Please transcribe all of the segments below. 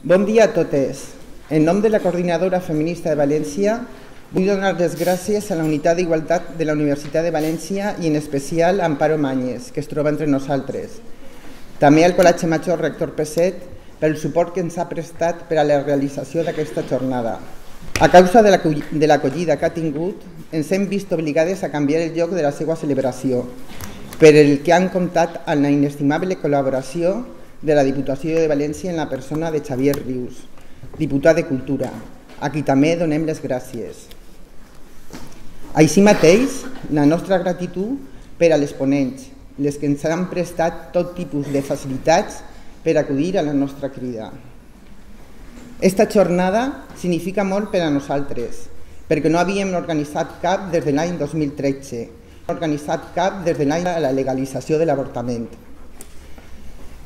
Bon dia a totes. En nom de la Coordinadora Feminista de València, vull donar les gràcies a la Unitat d'Igualtat de la Universitat de València i en especial a Amparo Mañez, que es troba entre nosaltres. També al Col·legi Major Rector Peset pel suport que ens ha prestat per a la realització d'aquesta jornada. A causa de l'acollida que ha tingut, ens hem vist obligades a canviar el lloc de la seva celebració, per el que han comptat amb la inestimable col·laboració de la Diputació de València en la persona de Xavier Rius, diputat de Cultura, a qui també donem les gràcies. Així mateix, la nostra gratitud per a les ponents, les que ens han prestat tot tipus de facilitats per acudir a la nostra crida. Esta jornada significa molt per a nosaltres, perquè no havíem organitzat cap des de l'any 2013, organitzat cap des de l'any de la legalització de l'avortament.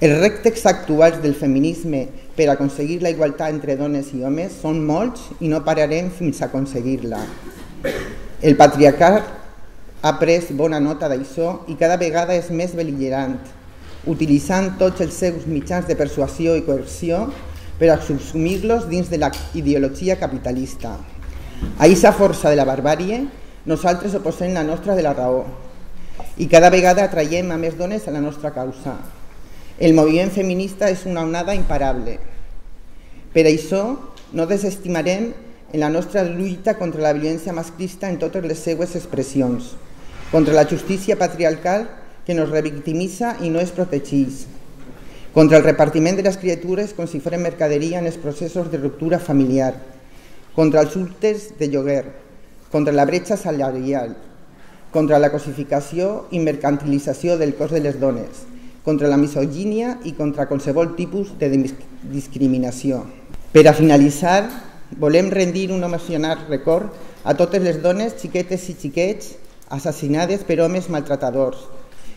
Els reptes actuals del feminisme per aconseguir la igualtat entre dones i homes són molts i no pararem fins a aconseguir-la. El patriarcat ha pres bona nota d'això i cada vegada és més bel·ligerant, utilitzant tots els seus mitjans de persuasió i coerció per a subsumir-los dins de la ideologia capitalista. A aquesta força de la barbàrie, nosaltres oposem la nostra de la raó i cada vegada atraiem a més dones a la nostra causa. El moviment feminista és una onada imparable. Per això, no desestimarem en la nostra lluita contra la violència masclista en totes les seues expressions, contra la justícia patriarcal que nos revictimitza i no es protegeix, contra el repartiment de les criatures com si foren mercaderia en els processos de ruptura familiar, contra els úters de lloguer, contra la bretxa salarial, contra la cosificació i mercantilització del cos de les dones, contra la misogínia i contra qualsevol tipus de discriminació. Per a finalitzar, volem rendir un emocionant record a totes les dones, xiquetes i xiquets assassinades per homes maltratadors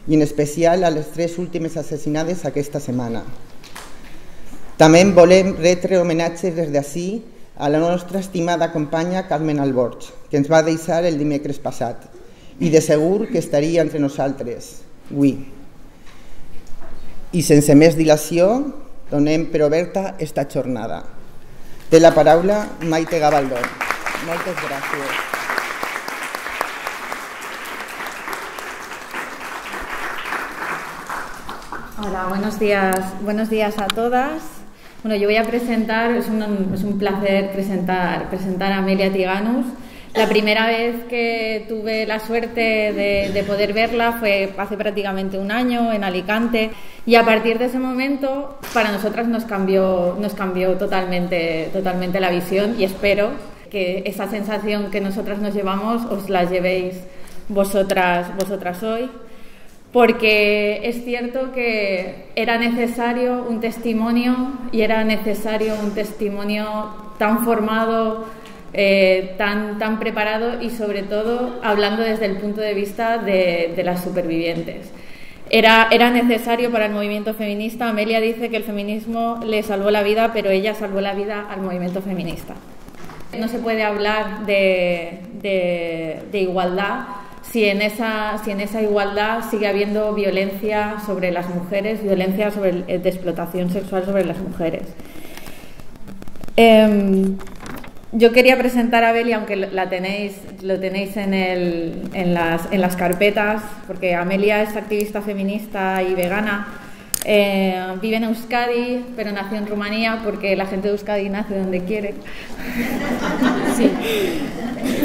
i en especial a les 3 últimes assassinades aquesta setmana. També volem retre homenatge des d'ací a la nostra estimada companya Carmen Alborch, que ens va deixar el dimecres passat i de segur que estaria entre nosaltres avui. I sense més dilació, donem per oberta esta jornada. Té la paraula Maite Gabaldón. Moltes gràcies. Hola, buenos días a todas. Bueno, yo voy a presentar, es un placer presentar a Amelia Tiganus. La primera vez que tuve la suerte de poder verla fue hace prácticamente un año en Alicante y a partir de ese momento para nosotras nos cambió totalmente la visión y espero que esa sensación que nosotras nos llevamos os la llevéis vosotras hoy, porque es cierto que era necesario un testimonio y era necesario un testimonio tan formado, tan preparado y sobre todo hablando desde el punto de vista de las supervivientes. Era necesario para el movimiento feminista. Amelia dice que el feminismo le salvó la vida, pero ella salvó la vida al movimiento feminista. No se puede hablar de igualdad si en esa igualdad sigue habiendo violencia sobre las mujeres, violencia de explotación sexual sobre las mujeres. Yo quería presentar a Beli, aunque lo tenéis en las carpetas, porque Amelia es activista feminista y vegana. Vive en Euskadi, pero nació en Rumanía, porque la gente de Euskadi nace donde quiere. Sí.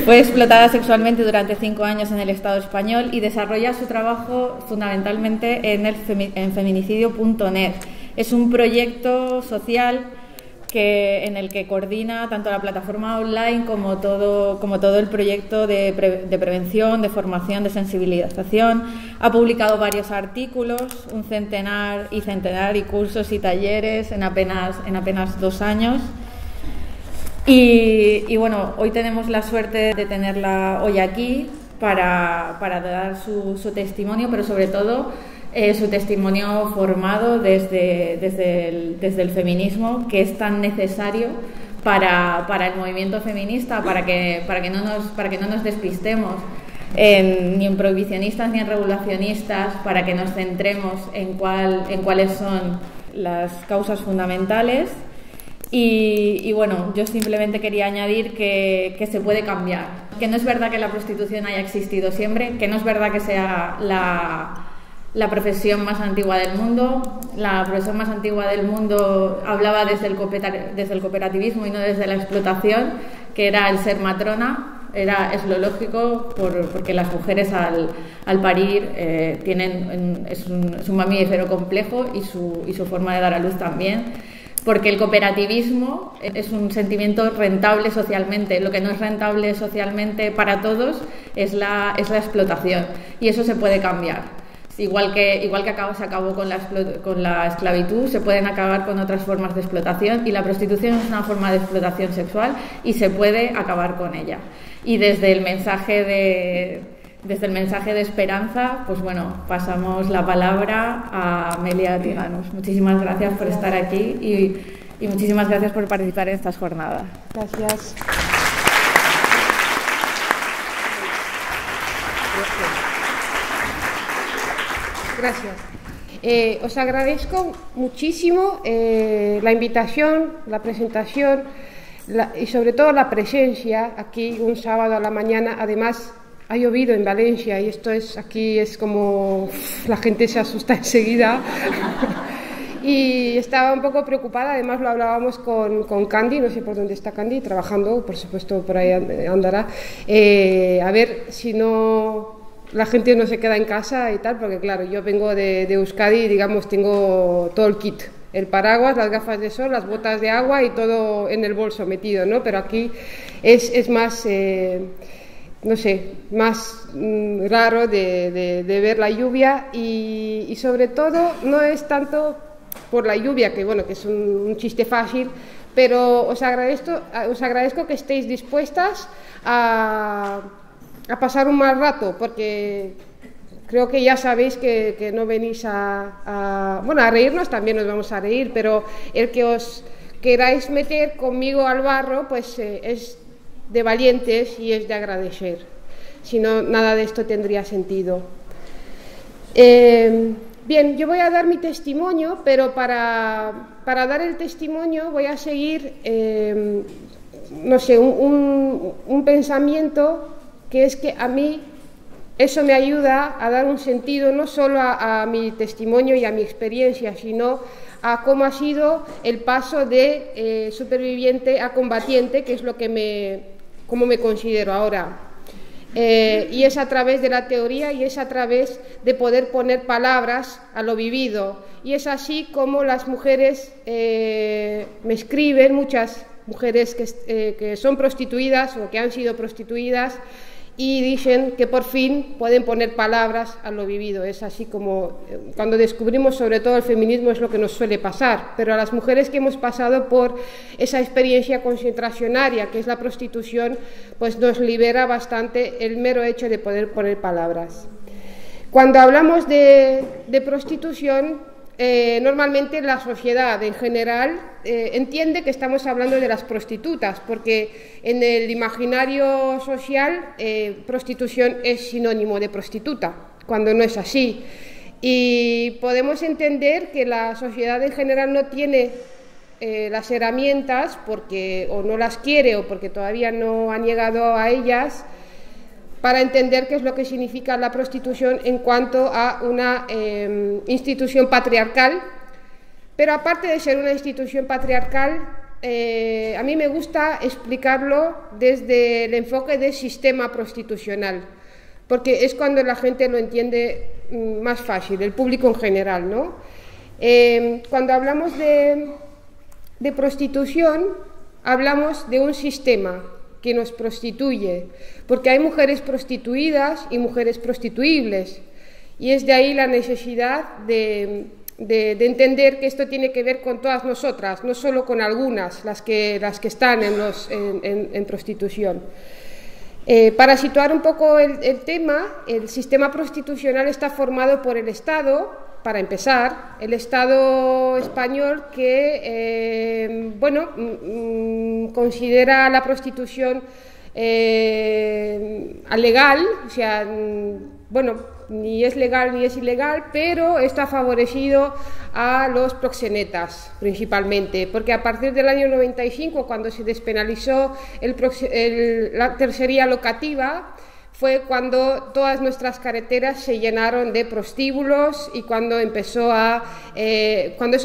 Fue explotada sexualmente durante 5 años en el Estado español y desarrolla su trabajo fundamentalmente en feminicidio.net. Es un proyecto social en el que coordina tanto la plataforma online como todo el proyecto de prevención, de formación, de sensibilización. Ha publicado varios artículos, un centenar y cursos y talleres en apenas 2 años. Y bueno, hoy tenemos la suerte de tenerla hoy aquí para dar su testimonio, pero sobre todo su testimonio formado desde el feminismo, que es tan necesario para el movimiento feminista, para que no nos despistemos ni en prohibicionistas ni en regulacionistas, para que nos centremos en cuáles son las causas fundamentales Y bueno, yo simplemente quería añadir que se puede cambiar, que no es verdad que la prostitución haya existido siempre, que no es verdad que sea la profesión más antigua del mundo. La profesión más antigua del mundo hablaba desde el cooperativismo y no desde la explotación, que era el ser matrona. Es lo lógico, porque las mujeres al parir es un mamífero complejo y su forma de dar a luz también, porque el cooperativismo es un sentimiento rentable socialmente. Lo que no es rentable socialmente para todos es la explotación, y eso se puede cambiar. Igual que se acabó con la esclavitud, se pueden acabar con otras formas de explotación, y la prostitución es una forma de explotación sexual y se puede acabar con ella. Y desde el mensaje de esperanza, pues bueno, pasamos la palabra a Amelia Tiganus. Muchísimas gracias por estar aquí y muchísimas gracias por participar en estas jornadas. Gracias. Gracias. Os agradezco muchísimo la invitación, la presentación y sobre todo la presencia aquí un sábado a la mañana. Además, ha llovido en Valencia y aquí es como la gente se asusta enseguida. Y estaba un poco preocupada, además lo hablábamos con Candy, no sé por dónde está Candy, trabajando, por supuesto por ahí andará, a ver si la gente no se queda en casa y tal, porque claro, yo vengo de Euskadi y digamos tengo todo el kit, el paraguas, las gafas de sol, las botas de agua y todo en el bolso metido, ¿no? Pero aquí es más, no sé, más raro de ver la lluvia y sobre todo no es tanto por la lluvia, que bueno, que es un chiste fácil, pero os agradezco que estéis dispuestas a pasar un mal rato, porque creo que ya sabéis que no venís a reírnos, también nos vamos a reír, pero el que os queráis meter conmigo al barro, pues es de valientes y es de agradecer. Si no, nada de esto tendría sentido. Bien, yo voy a dar mi testimonio, pero para dar el testimonio voy a seguir, no sé, un pensamiento que es que a mí eso me ayuda a dar un sentido no solo a mi testimonio y a mi experiencia, sino a cómo ha sido el paso de superviviente a combatiente, que es cómo me considero ahora. Y es a través de la teoría y es a través de poder poner palabras a lo vivido. Y es así como las mujeres me escriben, muchas mujeres que son prostituidas o que han sido prostituidas, y dicen que por fin pueden poner palabras a lo vivido. Es así como cuando descubrimos sobre todo el feminismo es lo que nos suele pasar, pero a las mujeres que hemos pasado por esa experiencia concentracionaria que es la prostitución, pues nos libera bastante el mero hecho de poder poner palabras. Cuando hablamos de prostitución, normalmente la sociedad en general entiende que estamos hablando de las prostitutas, porque en el imaginario social prostitución es sinónimo de prostituta, cuando no es así. Y podemos entender que la sociedad en general no tiene las herramientas o no las quiere o porque todavía no han llegado a ellas, para entender qué es lo que significa la prostitución en cuanto a una institución patriarcal. Pero aparte de ser una institución patriarcal, a mí me gusta explicarlo desde el enfoque del sistema prostitucional, porque es cuando la gente lo entiende más fácil, el público en general, ¿no? Cuando hablamos de prostitución, hablamos de un sistema que nos prostituye, porque hay mujeres prostituidas y mujeres prostituibles, y es de ahí la necesidad de entender que esto tiene que ver con todas nosotras, no solo con algunas, las que están en prostitución. Para situar un poco el tema, el sistema prostitucional está formado por el Estado, para empezar, el Estado español que, considera la prostitución alegal, o sea, ni es legal ni es ilegal, pero esto ha favorecido a los proxenetas principalmente, porque a partir del año 95, cuando se despenalizó la tercería locativa, fue cuando todas nuestras carreteras se llenaron de prostíbulos y cuando esos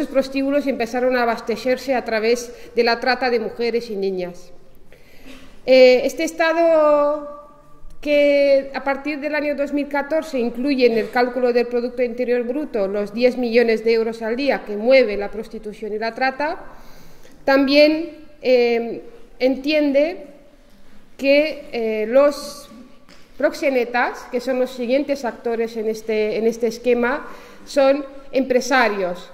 prostíbulos empezaron a abastecerse a través de la trata de mujeres y niñas. Este estado, que a partir del año 2014 incluye en el cálculo del Producto Interior Bruto los 10 millones de euros al día que mueve la prostitución y la trata, también entiende que los proxenetas, que son los siguientes actores en este esquema, son empresarios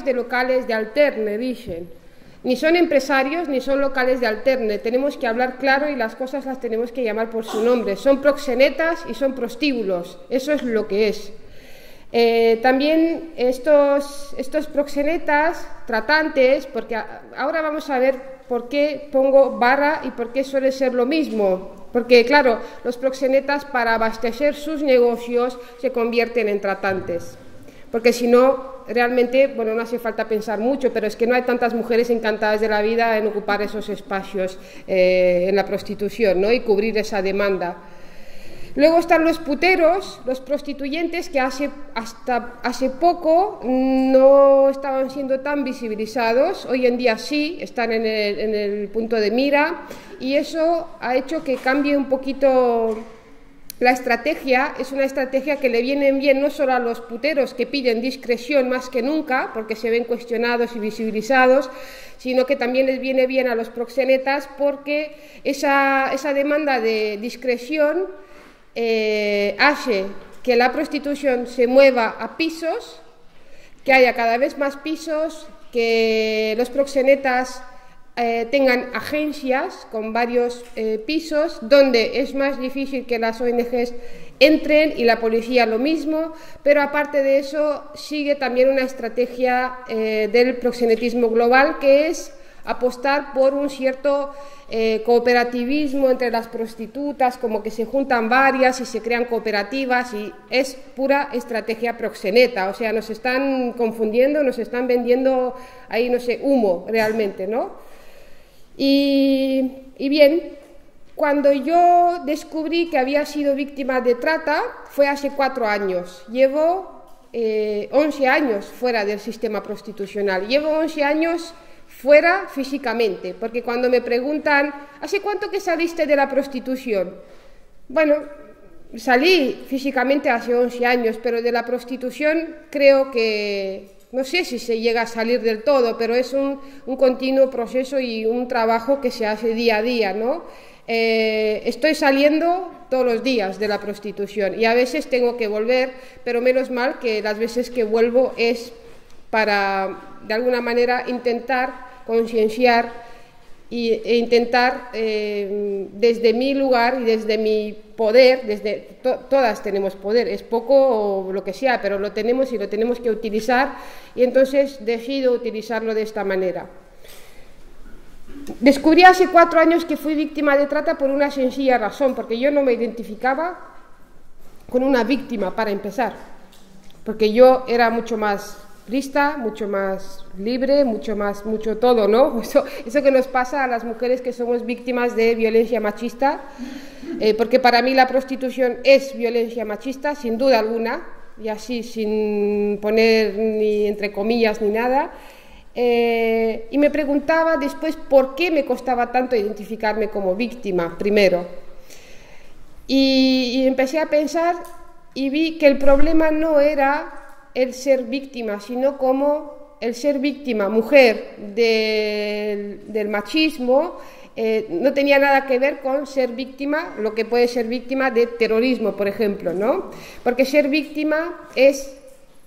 de locales de alterne, dicen. Ni son empresarios ni son locales de alterne, tenemos que hablar claro y las cosas las tenemos que llamar por su nombre. Son proxenetas y son prostíbulos, eso es lo que es. También estos proxenetas tratantes, porque ahora vamos a ver por qué pongo barra y por qué suele ser lo mismo. Porque, claro, los proxenetas para abastecer sus negocios se convierten en tratantes. Porque si no, realmente, bueno, no hace falta pensar mucho, pero es que no hay tantas mujeres encantadas de la vida en ocupar esos espacios en la prostitución, ¿no? Y cubrir esa demanda. Luego están los puteros, los prostituyentes, que hasta hace poco no estaban siendo tan visibilizados, hoy en día sí, están en el punto de mira, y eso ha hecho que cambie un poquito la estrategia. Es una estrategia que le viene bien no solo a los puteros, que piden discreción más que nunca, porque se ven cuestionados y visibilizados, sino que también les viene bien a los proxenetas, porque esa demanda de discreción hace que la prostitución se mueva a pisos, que haya cada vez más pisos, que los proxenetas tengan agencias con varios pisos, donde es más difícil que las ONGs entren y la policía lo mismo, pero aparte de eso sigue también una estrategia del proxenetismo global, que es apostar por un cierto cooperativismo entre las prostitutas, como que se juntan varias y se crean cooperativas, y es pura estrategia proxeneta. O sea, nos están confundiendo, nos están vendiendo ahí, no sé, humo realmente, ¿no? Y bien, cuando yo descubrí que había sido víctima de trata fue hace 4 años. Llevo 11 años fuera del sistema prostitucional. Llevo 11 años fuera físicamente, porque cuando me preguntan, ¿hace cuánto que saliste de la prostitución? Bueno, salí físicamente hace 11 años, pero de la prostitución creo que, no sé si se llega a salir del todo, pero es un continuo proceso y un trabajo que se hace día a día, ¿no? Estoy saliendo todos los días de la prostitución y a veces tengo que volver, pero menos mal que las veces que vuelvo es para, de alguna manera, intentar concienciar e intentar desde mi lugar y desde mi poder, todas tenemos poder, es poco o lo que sea, pero lo tenemos y lo tenemos que utilizar, y entonces decido utilizarlo de esta manera. Descubrí hace 4 años que fui víctima de trata por una sencilla razón, porque yo no me identificaba con una víctima para empezar, porque yo era mucho más lista, mucho más libre, mucho todo, ¿no? Eso que nos pasa a las mujeres que somos víctimas de violencia machista, porque para mí la prostitución es violencia machista, sin duda alguna, y así sin poner ni entre comillas ni nada. Y me preguntaba después por qué me costaba tanto identificarme como víctima, primero. Y empecé a pensar y vi que el problema no era el ser víctima, sino como el ser víctima, mujer del machismo, no tenía nada que ver con ser víctima, lo que puede ser víctima de terrorismo, por ejemplo, ¿no? Porque ser víctima es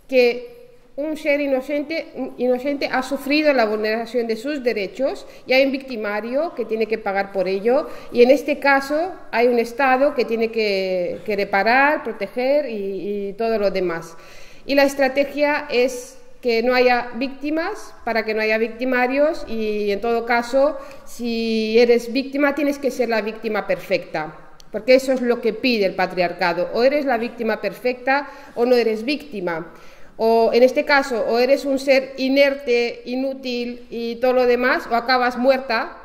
que un ser inocente ha sufrido la vulneración de sus derechos y hay un victimario que tiene que pagar por ello, y en este caso hay un Estado que tiene que reparar, proteger y todo lo demás. Y la estrategia es que no haya víctimas para que no haya victimarios, y en todo caso, si eres víctima, tienes que ser la víctima perfecta. porque eso es lo que pide el patriarcado. O eres la víctima perfecta o no eres víctima. O en este caso, o eres un ser inerte, inútil y todo lo demás, o acabas muerta,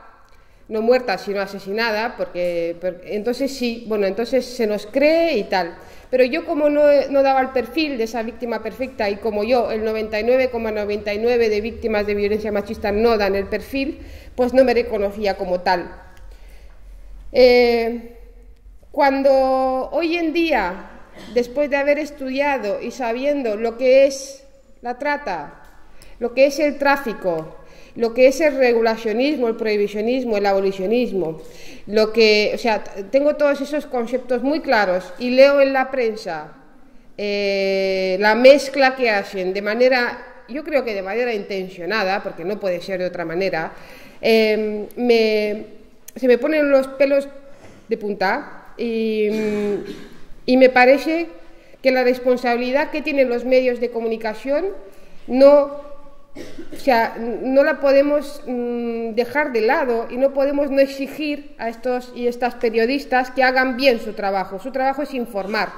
no muerta sino asesinada, porque entonces sí, bueno, entonces se nos cree y tal. Pero yo, como no daba el perfil de esa víctima perfecta, y como yo, el 99,99 de víctimas de violencia machista no dan el perfil, pues no me reconocía como tal. Cuando hoy en día, después de haber estudiado y sabiendo lo que es la trata, lo que es el tráfico, lo que es el regulacionismo, el prohibicionismo, el abolicionismo, tengo todos esos conceptos muy claros y leo en la prensa la mezcla que hacen de manera, yo creo que de manera intencionada, porque no puede ser de otra manera, se me ponen los pelos de punta y me parece que la responsabilidad que tienen los medios de comunicación no la podemos dejar de lado, y no podemos no exigir a estos y estas periodistas que hagan bien su trabajo. Su trabajo es informar,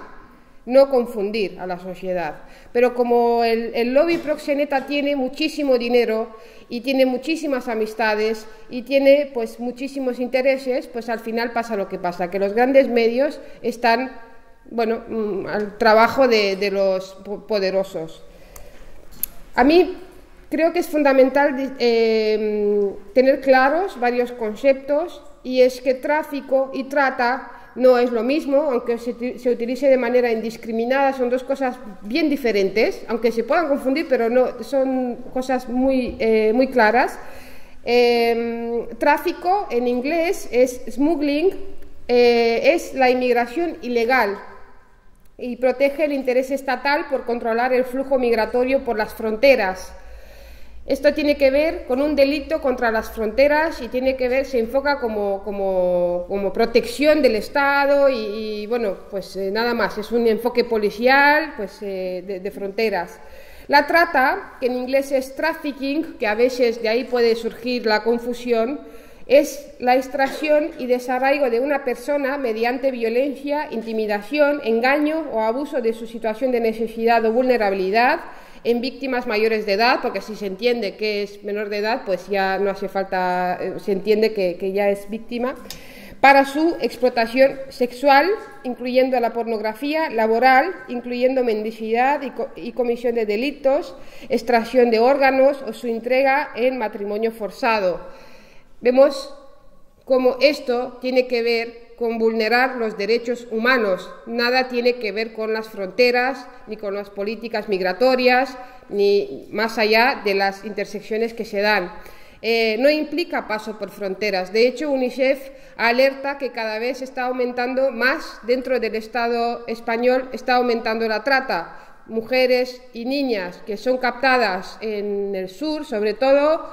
no confundir a la sociedad. Pero como el lobby proxeneta tiene muchísimo dinero y tiene muchísimas amistades y tiene pues muchísimos intereses, pues al final pasa lo que pasa, que los grandes medios están, bueno, al trabajo de los poderosos. A mí creo que es fundamental tener claros varios conceptos, y es que tráfico y trata no es lo mismo, aunque se utilice de manera indiscriminada. Son dos cosas bien diferentes, aunque se puedan confundir, pero no, son cosas muy claras. Tráfico en inglés es smuggling, es la inmigración ilegal, y protege el interés estatal por controlar el flujo migratorio por las fronteras. Esto tiene que ver con un delito contra las fronteras y se enfoca como protección del Estado y bueno, pues nada más, es un enfoque policial pues, de fronteras. La trata, que en inglés es trafficking, que a veces de ahí puede surgir la confusión, es la extracción y desarraigo de una persona mediante violencia, intimidación, engaño o abuso de su situación de necesidad o vulnerabilidad en víctimas mayores de edad, porque si se entiende que es menor de edad, pues ya no hace falta, se entiende que ya es víctima, para su explotación sexual, incluyendo la pornografía, laboral, incluyendo mendicidad y comisión de delitos, extracción de órganos o su entrega en matrimonio forzado. Vemos cómo esto tiene que ver con vulnerar los derechos humanos, nada tiene que ver con las fronteras, ni con las políticas migratorias, ni más allá de las intersecciones que se dan. No implica paso por fronteras. De hecho, UNICEF alerta que cada vez está aumentando más dentro del Estado español, está aumentando la trata. Mujeres y niñas que son captadas en el sur, sobre todo,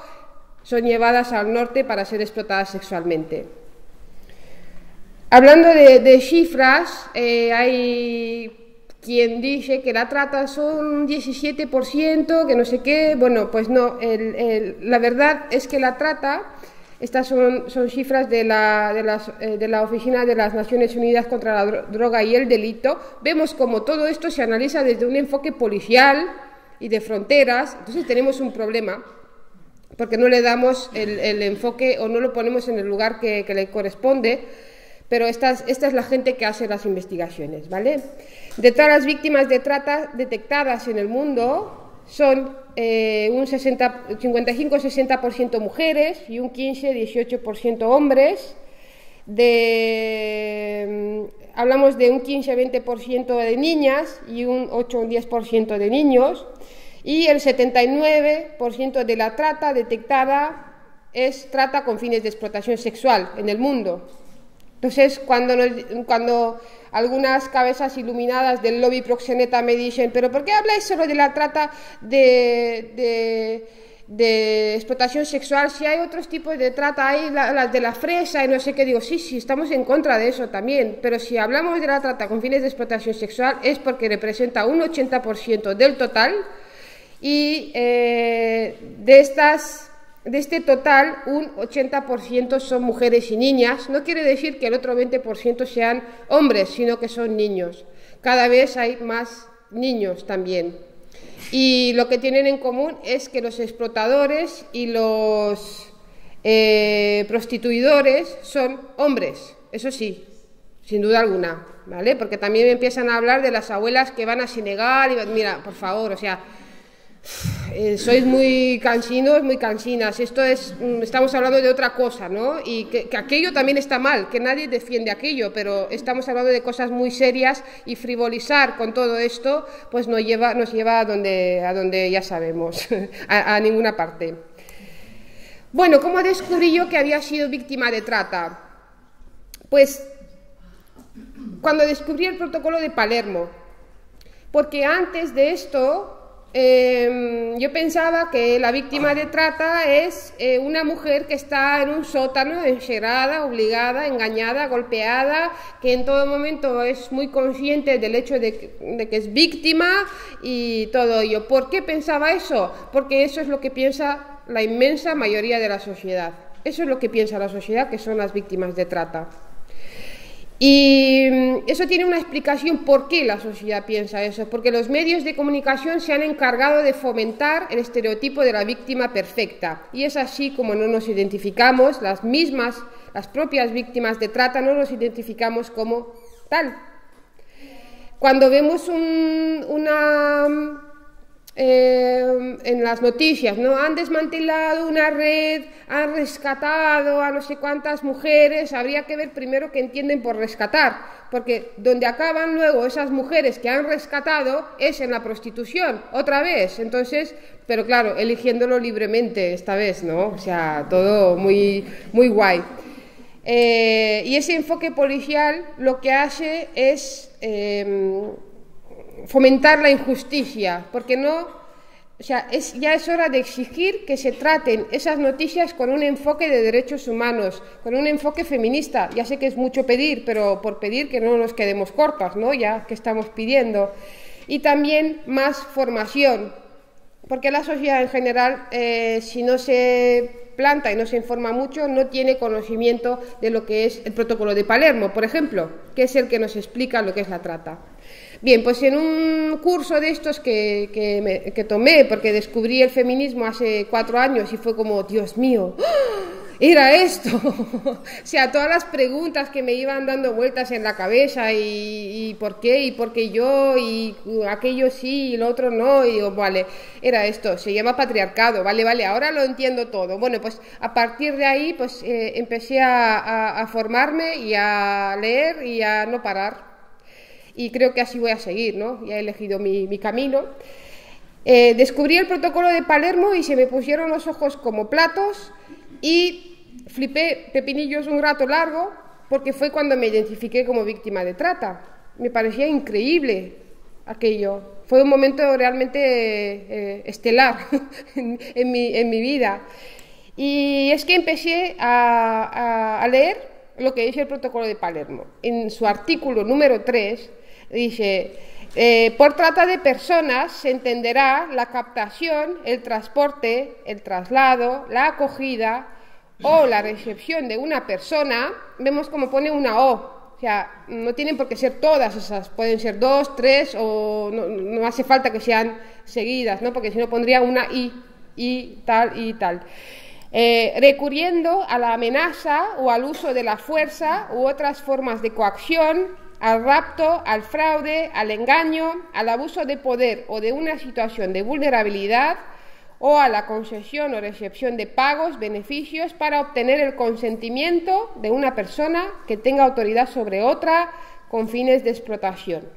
son llevadas al norte para ser explotadas sexualmente. Hablando de cifras, hay quien dice que la trata son un 17%, que no sé qué. Bueno, pues no, la verdad es que la trata, estas son cifras de la Oficina de las Naciones Unidas contra la Droga y el Delito. Vemos como todo esto se analiza desde un enfoque policial y de fronteras, entonces tenemos un problema, porque no le damos el enfoque o no lo ponemos en el lugar que le corresponde. Pero esta es la gente que hace las investigaciones, ¿vale? De todas las víctimas de trata detectadas en el mundo, son un 55-60% mujeres y un 15-18% hombres. Hablamos de un 15-20% de niñas y un 8-10% de niños. Y el 79% de la trata detectada es trata con fines de explotación sexual en el mundo. Entonces, cuando algunas cabezas iluminadas del lobby proxeneta me dicen, ¿pero por qué habláis solo de la trata de explotación sexual? Si hay otros tipos de trata, hay las de la fresa y no sé qué. Digo, sí, estamos en contra de eso también, pero si hablamos de la trata con fines de explotación sexual es porque representa un 80% del total, y de estas de este total, un 80% son mujeres y niñas. No quiere decir que el otro 20% sean hombres, sino que son niños. Cada vez hay más niños también. Y lo que tienen en común es que los explotadores y los prostituidores son hombres, eso sí, sin duda alguna, ¿vale? Porque también empiezan a hablar de las abuelas que van a Senegal y mira, por favor, o sea, sois muy cansinos, muy cansinas, estamos hablando de otra cosa, ¿no? Y que aquello también está mal, que nadie defiende aquello, pero estamos hablando de cosas muy serias y frivolizar con todo esto, pues nos lleva a donde ya sabemos, a ninguna parte. Bueno, ¿cómo descubrí yo que había sido víctima de trata? Pues cuando descubrí el protocolo de Palermo, porque antes de esto yo pensaba que la víctima de trata es una mujer que está en un sótano, encerrada, obligada, engañada, golpeada, que en todo momento es muy consciente del hecho de que es víctima y todo ello. ¿Por qué pensaba eso? Porque eso es lo que piensa la inmensa mayoría de la sociedad. Eso es lo que piensa la sociedad, que son las víctimas de trata. Y eso tiene una explicación por qué la sociedad piensa eso, porque los medios de comunicación se han encargado de fomentar el estereotipo de la víctima perfecta, y es así como no nos identificamos, las propias víctimas de trata no nos identificamos como tal. Cuando vemos en las noticias, ¿no? Han desmantelado una red, han rescatado a no sé cuántas mujeres, habría que ver primero qué entienden por rescatar, porque donde acaban luego esas mujeres que han rescatado es en la prostitución, otra vez, entonces, pero claro, eligiéndolo libremente esta vez, ¿no? O sea, todo muy, muy guay. Y ese enfoque policial lo que hace es fomentar la injusticia, porque ya es hora de exigir que se traten esas noticias con un enfoque de derechos humanos, con un enfoque feminista. Ya sé que es mucho pedir, pero por pedir que no nos quedemos cortas, ¿no? Ya que estamos pidiendo. Y también más formación, porque la sociedad en general, si no se planta y no se informa mucho, no tiene conocimiento de lo que es el protocolo de Palermo, por ejemplo, que es el que nos explica lo que es la trata. Bien, pues en un curso de estos que tomé, porque descubrí el feminismo hace 4 años y fue como, Dios mío, era esto. O sea, todas las preguntas que me iban dando vueltas en la cabeza y por qué, y por qué yo, y aquello sí, y lo otro no, y digo, vale, era esto, se llama patriarcado, vale, ahora lo entiendo todo. Bueno, pues a partir de ahí pues empecé a formarme y a leer y a no parar. Y creo que así voy a seguir, ¿no? Ya he elegido mi camino. Descubrí el protocolo de Palermo y se me pusieron los ojos como platos y flipé pepinillos un rato largo, porque fue cuando me identifiqué como víctima de trata. Me parecía increíble aquello. Fue un momento realmente estelar en mi vida. Y es que empecé a leer lo que dice el protocolo de Palermo. En su artículo número 3 dice: por trata de personas se entenderá la captación, el transporte, el traslado, la acogida o la recepción de una persona. Vemos como pone una O, o sea, no tienen por qué ser todas esas, pueden ser 2, 3 o no hace falta que sean seguidas, ¿no? Porque si no pondría una y tal y tal. Recurriendo a la amenaza o al uso de la fuerza u otras formas de coacción, al rapto, al fraude, al engaño, al abuso de poder o de una situación de vulnerabilidad, o a la concesión o recepción de pagos, beneficios para obtener el consentimiento de una persona que tenga autoridad sobre otra con fines de explotación.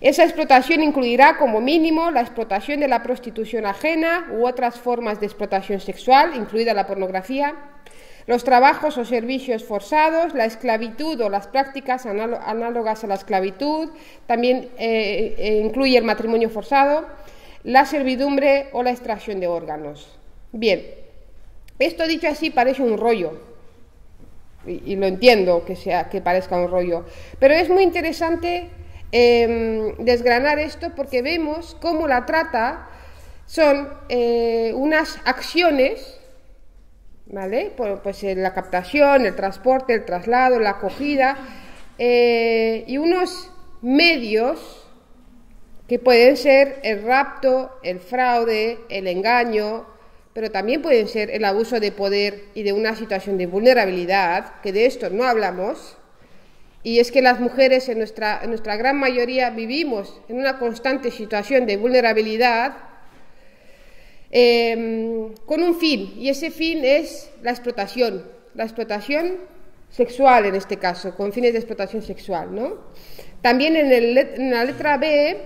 Esa explotación incluirá como mínimo la explotación de la prostitución ajena u otras formas de explotación sexual, incluida la pornografía, los trabajos o servicios forzados, la esclavitud o las prácticas análogas a la esclavitud, también incluye el matrimonio forzado, la servidumbre o la extracción de órganos. Bien, esto dicho así parece un rollo, y lo entiendo que parezca un rollo, pero es muy interesante desgranar esto, porque vemos cómo la trata son unas acciones ¿vale? Pues la captación, el transporte, el traslado, la acogida, y unos medios que pueden ser el rapto, el fraude, el engaño, pero también pueden ser el abuso de poder y de una situación de vulnerabilidad, que de esto no hablamos, y es que las mujeres en nuestra gran mayoría vivimos en una constante situación de vulnerabilidad con un fin, y ese fin es la explotación sexual en este caso, con fines de explotación sexual, ¿no? También en la letra B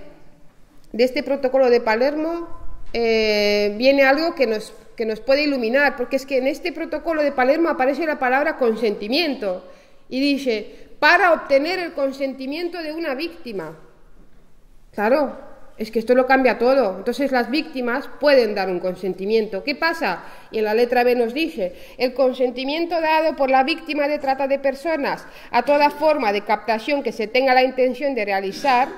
de este protocolo de Palermo viene algo que nos puede iluminar, porque es que en este protocolo de Palermo aparece la palabra consentimiento y dice, para obtener el consentimiento de una víctima. Claro, es que esto lo cambia todo. Entonces las víctimas pueden dar un consentimiento. ¿Qué pasa? Y en la letra B nos dice, el consentimiento dado por la víctima de trata de personas a toda forma de captación que se tenga la intención de realizar,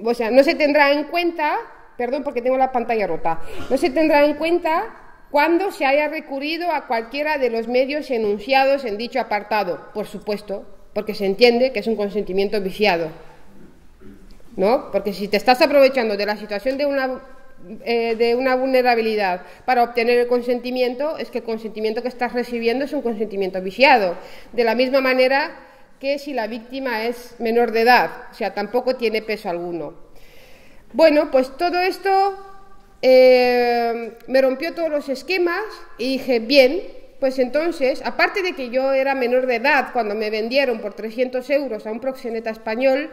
o sea, no se tendrá en cuenta, perdón porque tengo la pantalla rota, no se tendrá en cuenta cuando se haya recurrido a cualquiera de los medios enunciados en dicho apartado, por supuesto, porque se entiende que es un consentimiento viciado, ¿no? Porque si te estás aprovechando de la situación de una vulnerabilidad para obtener el consentimiento, es que el consentimiento que estás recibiendo es un consentimiento viciado. De la misma manera que si la víctima es menor de edad, o sea, tampoco tiene peso alguno. Bueno, pues todo esto me rompió todos los esquemas y dije, bien, pues entonces, aparte de que yo era menor de edad cuando me vendieron por 300 euros a un proxeneta español,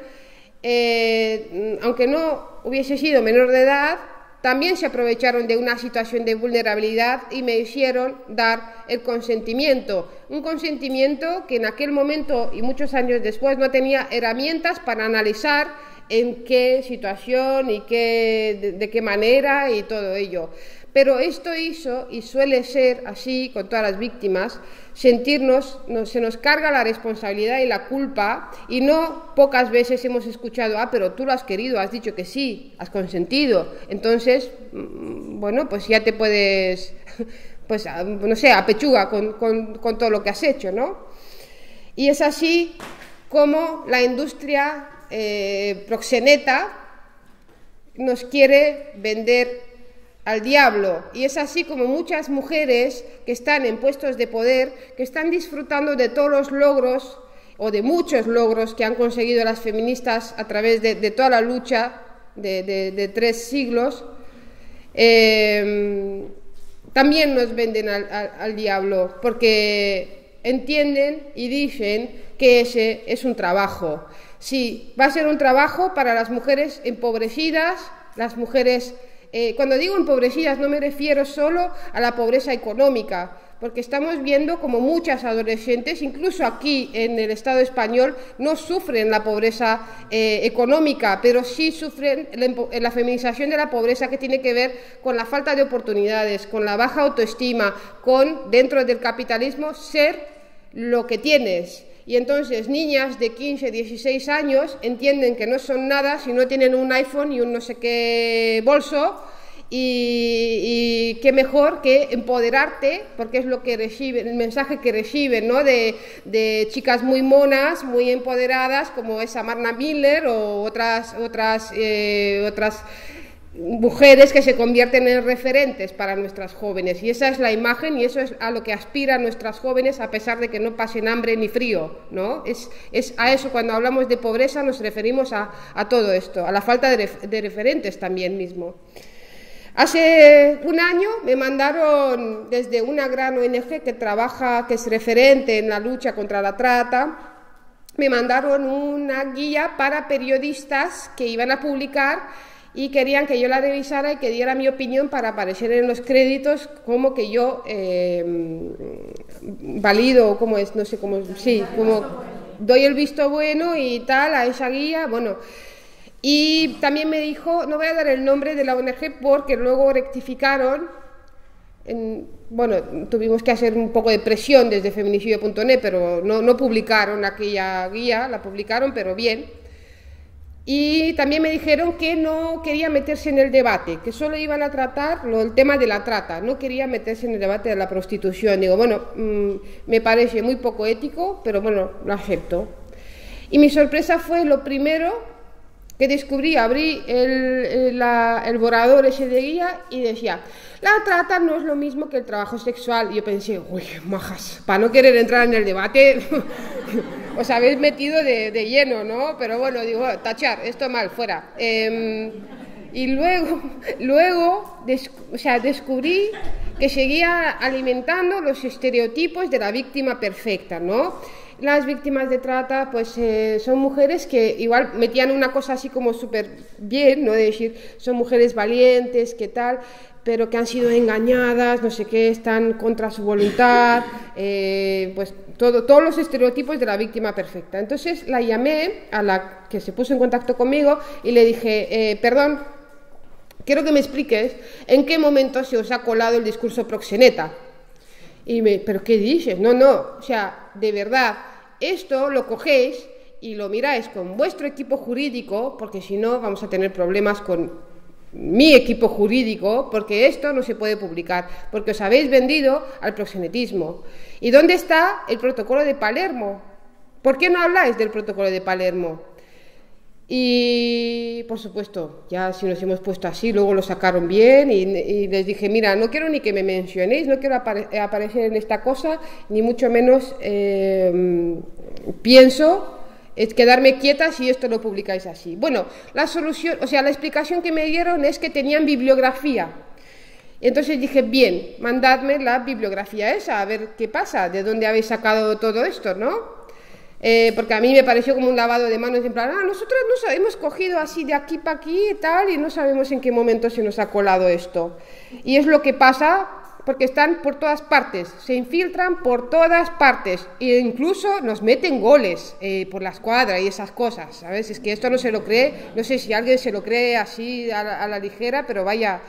aunque no hubiese sido menor de edad, también se aprovecharon de una situación de vulnerabilidad y me hicieron dar el consentimiento. Un consentimiento que en aquel momento y muchos años después no tenía herramientas para analizar en qué situación y de qué manera y todo ello. Pero esto hizo, y suele ser así con todas las víctimas, se nos carga la responsabilidad y la culpa, y no pocas veces hemos escuchado, pero tú lo has querido, has dicho que sí, has consentido, entonces, bueno, pues ya te puedes, pues no sé, apechuga con todo lo que has hecho, ¿no? Y es así como la industria proxeneta nos quiere vender al diablo, y es así como muchas mujeres que están en puestos de poder, que están disfrutando de todos los logros o de muchos logros que han conseguido las feministas a través de toda la lucha de 3 siglos, también nos venden al diablo, porque entienden y dicen que ese es un trabajo. Sí, va a ser un trabajo para las mujeres empobrecidas, las mujeres... cuando digo empobrecidas no me refiero solo a la pobreza económica, porque estamos viendo como muchas adolescentes, incluso aquí en el Estado español, no sufren la pobreza económica, pero sí sufren la feminización de la pobreza, que tiene que ver con la falta de oportunidades, con la baja autoestima, con, dentro del capitalismo, ser lo que tienes. Y entonces niñas de 15, 16 años entienden que no son nada si no tienen un iPhone y un no sé qué bolso, y qué mejor que empoderarte, porque es lo que reciben, el mensaje que reciben, ¿no? de chicas muy monas, muy empoderadas, como esa Marna Miller o otras mujeres que se convierten en referentes para nuestras jóvenes, y esa es la imagen y eso es a lo que aspiran nuestras jóvenes, a pesar de que no pasen hambre ni frío, ¿no? Es a eso, cuando hablamos de pobreza nos referimos a todo esto, a la falta de referentes también mismo. Hace un año me mandaron desde una gran ONG que es referente en la lucha contra la trata, me mandaron una guía para periodistas que iban a publicar y querían que yo la revisara y que diera mi opinión para aparecer en los créditos, como que yo valido, ¿cómo es? No sé cómo, sí, como doy el visto bueno y tal a esa guía, bueno. Y también me dijo, no voy a dar el nombre de la ONG porque luego rectificaron, bueno, tuvimos que hacer un poco de presión desde feminicidio.net, pero no publicaron aquella guía, la publicaron, pero bien. Y también me dijeron que no quería meterse en el debate, que solo iban a tratar el tema de la trata, no quería meterse en el debate de la prostitución. Digo, bueno, me parece muy poco ético, pero bueno, lo acepto. Y mi sorpresa fue lo primero que descubrí, abrí el borrador ese de guía y decía, la trata no es lo mismo que el trabajo sexual. Y yo pensé, uy, majas, para no querer entrar en el debate, os habéis metido de lleno, ¿no? Pero bueno, digo, tachar, esto mal, fuera. Y luego descubrí que seguía alimentando los estereotipos de la víctima perfecta, ¿no? Las víctimas de trata, pues son mujeres que igual metían una cosa así como súper bien, ¿no? De decir, son mujeres valientes, ¿qué tal? Pero que han sido engañadas, no sé qué, están contra su voluntad, pues todos los estereotipos de la víctima perfecta. Entonces la llamé, a la que se puso en contacto conmigo, y le dije, perdón, quiero que me expliques en qué momento se os ha colado el discurso proxeneta. ¿Pero qué dices? No, o sea, de verdad, esto lo cogéis y lo miráis con vuestro equipo jurídico, porque si no vamos a tener problemas con mi equipo jurídico, porque esto no se puede publicar, porque os habéis vendido al proxenetismo. ¿Y dónde está el protocolo de Palermo? ¿Por qué no habláis del protocolo de Palermo? Y, por supuesto, ya si nos hemos puesto así, luego lo sacaron bien y les dije, mira, no quiero ni que me mencionéis, no quiero aparecer en esta cosa, ni mucho menos pienso quedarme quieta si esto lo publicáis así. Bueno, la solución, o sea, la explicación que me dieron es que tenían bibliografía. Entonces dije, bien, mandadme la bibliografía esa, a ver qué pasa, de dónde habéis sacado todo esto, ¿no? Porque a mí me pareció como un lavado de manos, en plan, nosotros nos hemos cogido así de aquí para aquí y tal, y no sabemos en qué momento se nos ha colado esto. Y es lo que pasa, porque están por todas partes, se infiltran por todas partes, e incluso nos meten goles por la escuadra y esas cosas, ¿sabes? Es que esto no se lo cree, no sé si alguien se lo cree así a la ligera, pero vaya,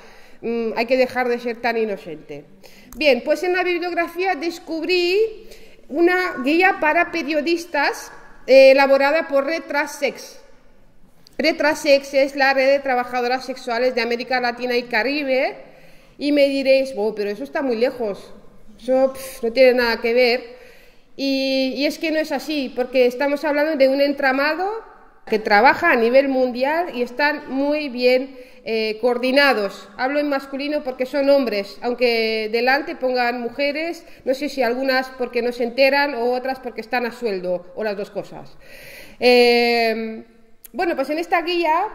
hay que dejar de ser tan inocente. Bien, pues en la bibliografía descubrí una guía para periodistas elaborada por Retrasex. Retrasex es la red de trabajadoras sexuales de América Latina y Caribe, y me diréis, pero eso está muy lejos, eso no tiene nada que ver, y es que no es así, porque estamos hablando de un entramado que trabaja a nivel mundial y están muy bien coordinados. Hablo en masculino porque son hombres, aunque delante pongan mujeres, no sé si algunas porque no se enteran o otras porque están a sueldo, o las dos cosas. Bueno, pues en esta guía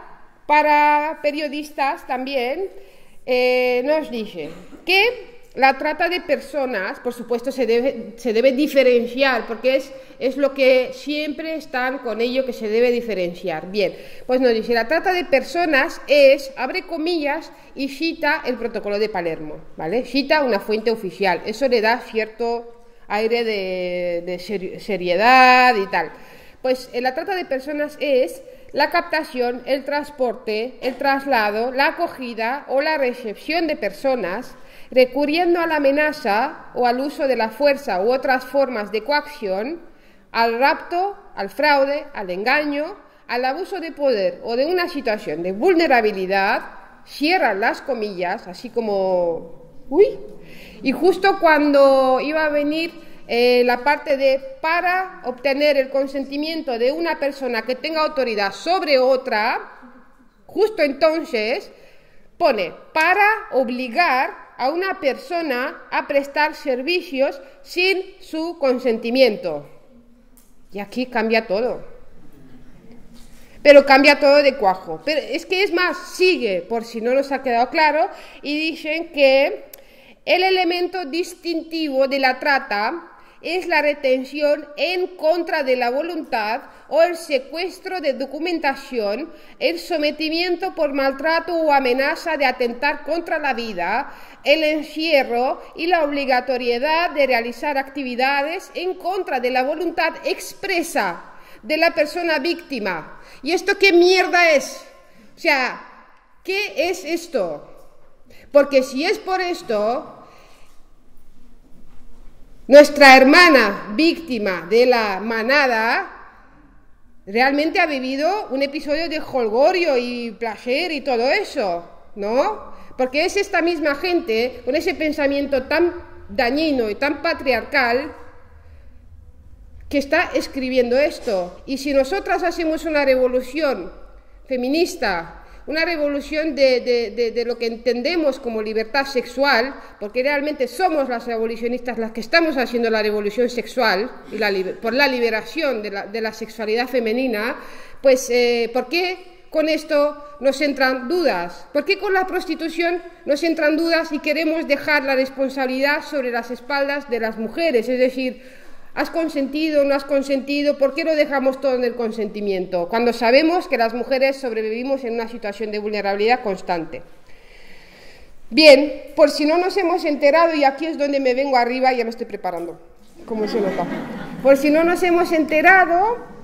para periodistas también nos dice que la trata de personas, por supuesto, se debe diferenciar, porque es lo que siempre están con ello, que se debe diferenciar. Bien, pues nos dice, la trata de personas es, abre comillas, y cita el protocolo de Palermo, ¿vale? Cita una fuente oficial, eso le da cierto aire de seriedad y tal. Pues la trata de personas es la captación, el transporte, el traslado, la acogida o la recepción de personas recurriendo a la amenaza o al uso de la fuerza u otras formas de coacción, al rapto, al fraude, al engaño, al abuso de poder o de una situación de vulnerabilidad, cierran las comillas, así como, y justo cuando iba a venir la parte de para obtener el consentimiento de una persona que tenga autoridad sobre otra, justo entonces pone para obligar a una persona a prestar servicios sin su consentimiento. Y aquí cambia todo. Pero cambia todo de cuajo. Pero es que es más, sigue, por si no nos ha quedado claro, y dicen que el elemento distintivo de la trata es la retención en contra de la voluntad o el secuestro de documentación, el sometimiento por maltrato o amenaza de atentar contra la vida, el encierro y la obligatoriedad de realizar actividades en contra de la voluntad expresa de la persona víctima. ¿Y esto qué mierda es? O sea, ¿qué es esto? Porque si es por esto, nuestra hermana víctima de la manada realmente ha vivido un episodio de jolgorio y placer y todo eso, ¿no? Porque es esta misma gente, con ese pensamiento tan dañino y tan patriarcal, que está escribiendo esto. Y si nosotras hacemos una revolución feminista, una revolución de lo que entendemos como libertad sexual, porque realmente somos las abolicionistas las que estamos haciendo la revolución sexual y por la liberación de la sexualidad femenina, pues ¿por qué con esto nos entran dudas? ¿Por qué con la prostitución nos entran dudas y queremos dejar la responsabilidad sobre las espaldas de las mujeres? Es decir, ¿has consentido, no has consentido? ¿Por qué lo dejamos todo en el consentimiento? Cuando sabemos que las mujeres sobrevivimos en una situación de vulnerabilidad constante. Bien, por si no nos hemos enterado, y aquí es donde me vengo arriba, ya me estoy preparando, como se nota. Por si no nos hemos enterado,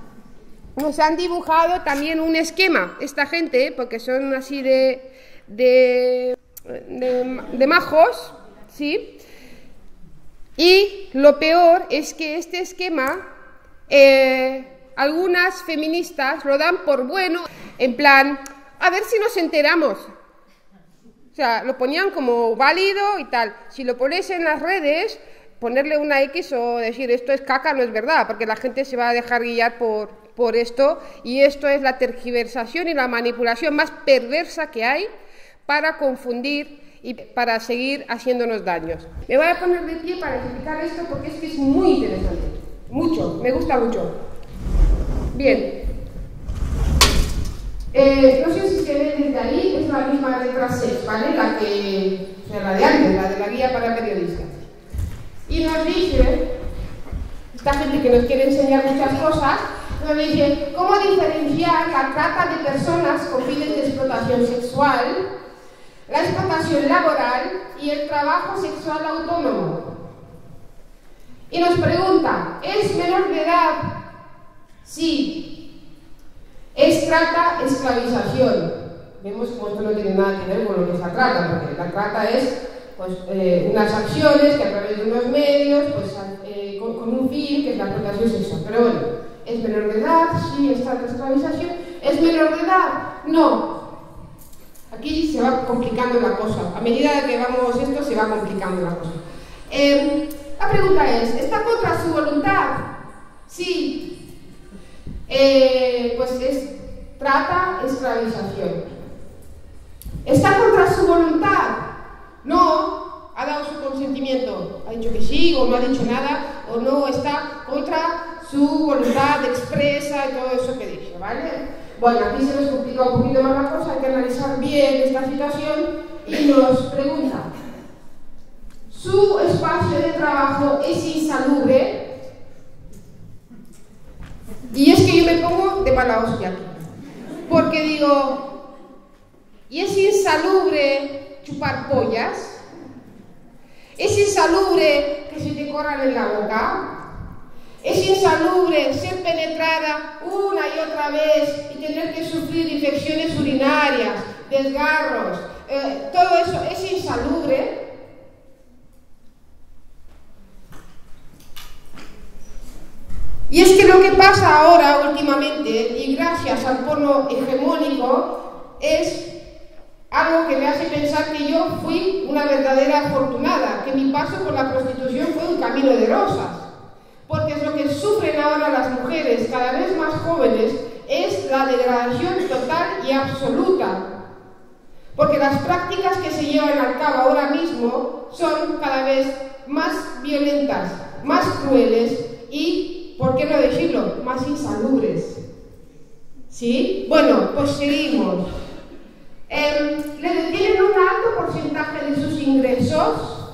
nos han dibujado también un esquema, esta gente, porque son así de majos, ¿sí? Y lo peor es que este esquema, algunas feministas lo dan por bueno, en plan, a ver si nos enteramos. O sea, lo ponían como válido y tal. Si lo pones en las redes, ponerle una X o decir esto es caca no es verdad, porque la gente se va a dejar guiar por esto, y esto es la tergiversación y la manipulación más perversa que hay para confundir y para seguir haciéndonos daños. Me voy a poner de pie para explicar esto porque es que es muy interesante, mucho, me gusta mucho. Bien, no sé si se ve desde ahí, es la misma letra 6, ¿vale? La de antes, la de la guía para periodistas. Y nos dice, esta gente que nos quiere enseñar muchas cosas, nos dice cómo diferenciar la trata de personas con fines de explotación sexual, la explotación laboral y el trabajo sexual autónomo. Y nos pregunta, ¿es menor de edad? Sí. ¿Es trata, esclavización? Vemos como esto no tiene nada que ver con lo que es la trata, porque la trata es pues, unas acciones que a través de unos medios, pues, con un fin, que es la explotación sexual. Pero bueno, ¿es menor de edad? Sí. ¿Es trata, esclavización? ¿Es menor de edad? No. Aquí se va complicando la cosa. A medida que vamos esto, se va complicando la cosa. La pregunta es, ¿está contra su voluntad? Sí. Pues es trata, esclavización. ¿Está contra su voluntad? No. ¿Ha dado su consentimiento? ¿Ha dicho que sí o no ha dicho nada? ¿O no está contra su voluntad expresa y todo eso que dije, ¿vale? Bueno, aquí se nos complica un poquito más la cosa, hay que analizar bien esta situación y nos pregunta, ¿su espacio de trabajo es insalubre? Y es que yo me pongo de mala hostia aquí, porque digo, ¿y es insalubre chupar pollas? ¿Es insalubre que se te corran en la boca? ¿Es insalubre ser penetrada una y otra vez y tener que sufrir infecciones urinarias, desgarros? Todo eso es insalubre. Y es que lo que pasa ahora últimamente, y gracias al porno hegemónico, es algo que me hace pensar que yo fui una verdadera afortunada, que mi paso por la prostitución fue un camino de rosas. Porque es lo que sufren ahora las mujeres, cada vez más jóvenes, es la degradación total y absoluta. Porque las prácticas que se llevan a cabo ahora mismo son cada vez más violentas, más crueles y, ¿por qué no decirlo?, más insalubres. ¿Sí? Bueno, pues seguimos. ¿Le detienen un alto porcentaje de sus ingresos?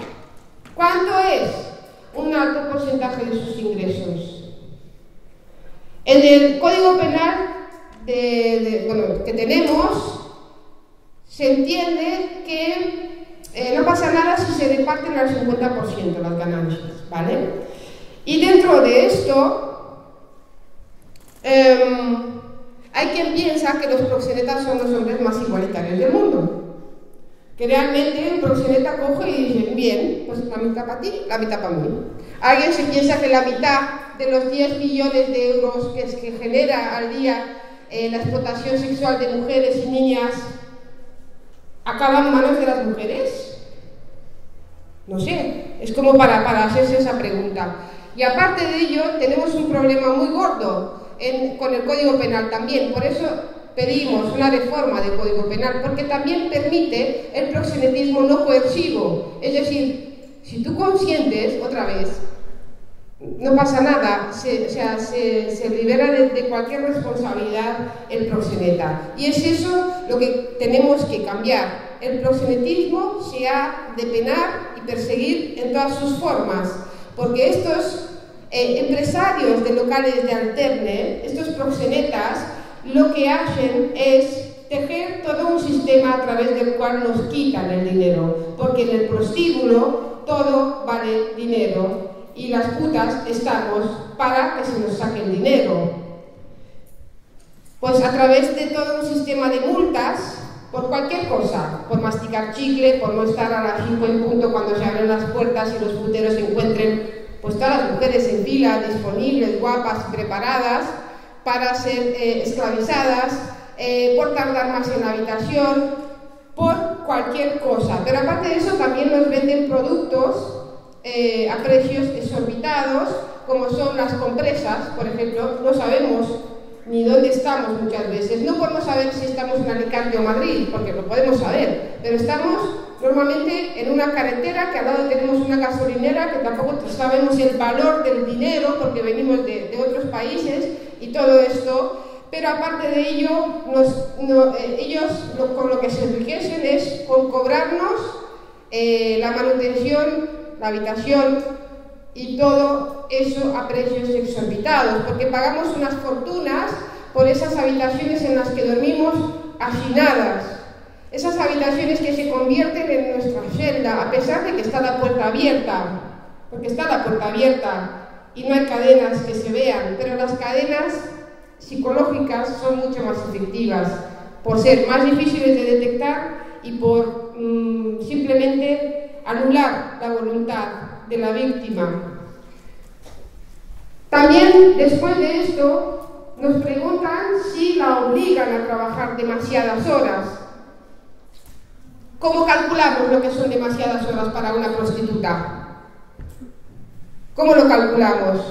¿Cuánto es un alto porcentaje de sus ingresos? En el Código Penal que tenemos, se entiende que no pasa nada si se reparten al 50% las ganancias, ¿vale? Y dentro de esto, hay quien piensa que los proxenetas son los hombres más igualitarios del mundo. Que realmente un proxeneta coge y dice, bien, pues la mitad para ti, la mitad para mí. Alguien se piensa que la mitad de los 10 millones de euros que genera al día la explotación sexual de mujeres y niñas acaba en manos de las mujeres? No sé, es como para hacerse esa pregunta. Y aparte de ello, tenemos un problema muy gordo con el Código Penal también. Por eso pedimos una reforma del Código Penal, porque también permite el proxenetismo no coercivo. Es decir, si tú consientes, otra vez, no pasa nada, se libera de cualquier responsabilidad el proxeneta. Y es eso lo que tenemos que cambiar. El proxenetismo se ha de penar y perseguir en todas sus formas, porque estos empresarios de locales de alterne, estos proxenetas, lo que hacen es tejer todo un sistema a través del cual nos quitan el dinero, porque en el prostíbulo todo vale dinero y las putas estamos para que se nos saque el dinero. Pues a través de todo un sistema de multas por cualquier cosa, por masticar chicle, por no estar a las 5 en punto cuando se abren las puertas y los puteros se encuentren pues todas las mujeres en fila, disponibles, guapas y preparadas para ser esclavizadas, por tardar más en la habitación, por cualquier cosa. Pero aparte de eso también nos venden productos a precios exorbitados, como son las compresas, por ejemplo. No sabemos ni dónde estamos muchas veces, no podemos saber si estamos en Alicante o Madrid, porque lo podemos saber, pero estamos normalmente en una carretera que al lado tenemos una gasolinera que tampoco sabemos el valor del dinero porque venimos de otros países y todo esto. Pero aparte de ello, ellos con lo que se enriquecen es con cobrarnos la manutención, la habitación y todo eso a precios exorbitados, porque pagamos unas fortunas por esas habitaciones en las que dormimos hacinadas, esas habitaciones que se convierten en nuestra celda, a pesar de que está la puerta abierta, porque está la puerta abierta y no hay cadenas que se vean, pero las cadenas psicológicas son mucho más efectivas, por ser más difíciles de detectar y por simplemente anular la voluntad de la víctima. También, después de esto, nos preguntan si la obligan a trabajar demasiadas horas. ¿Cómo calculamos lo que son demasiadas horas para una prostituta? ¿Cómo lo calculamos?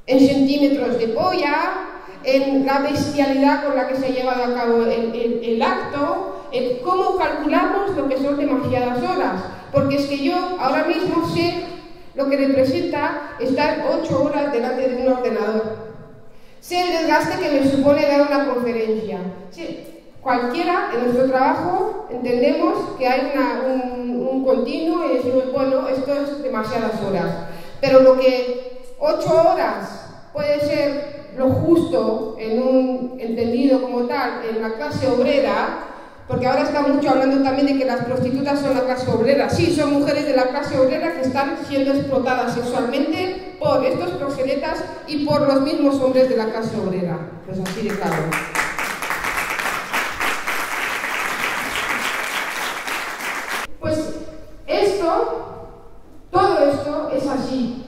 ¿En centímetros de polla? ¿En la bestialidad con la que se ha llevado a cabo el acto? ¿Cómo calculamos lo que son demasiadas horas? Porque es que yo ahora mismo sé lo que representa estar 8 horas delante de un ordenador. Sé el desgaste que me supone dar una conferencia. Sí, cualquiera en nuestro trabajo entendemos que hay un continuo y decimos, bueno, esto es demasiadas horas. Pero lo que 8 horas puede ser lo justo, entendido como tal, en la clase obrera, porque ahora está mucho hablando también de que las prostitutas son la clase obrera. Sí, son mujeres de la clase obrera que están siendo explotadas sexualmente por estos proxenetas y por los mismos hombres de la clase obrera. Pues así de claro. Pues todo esto es así.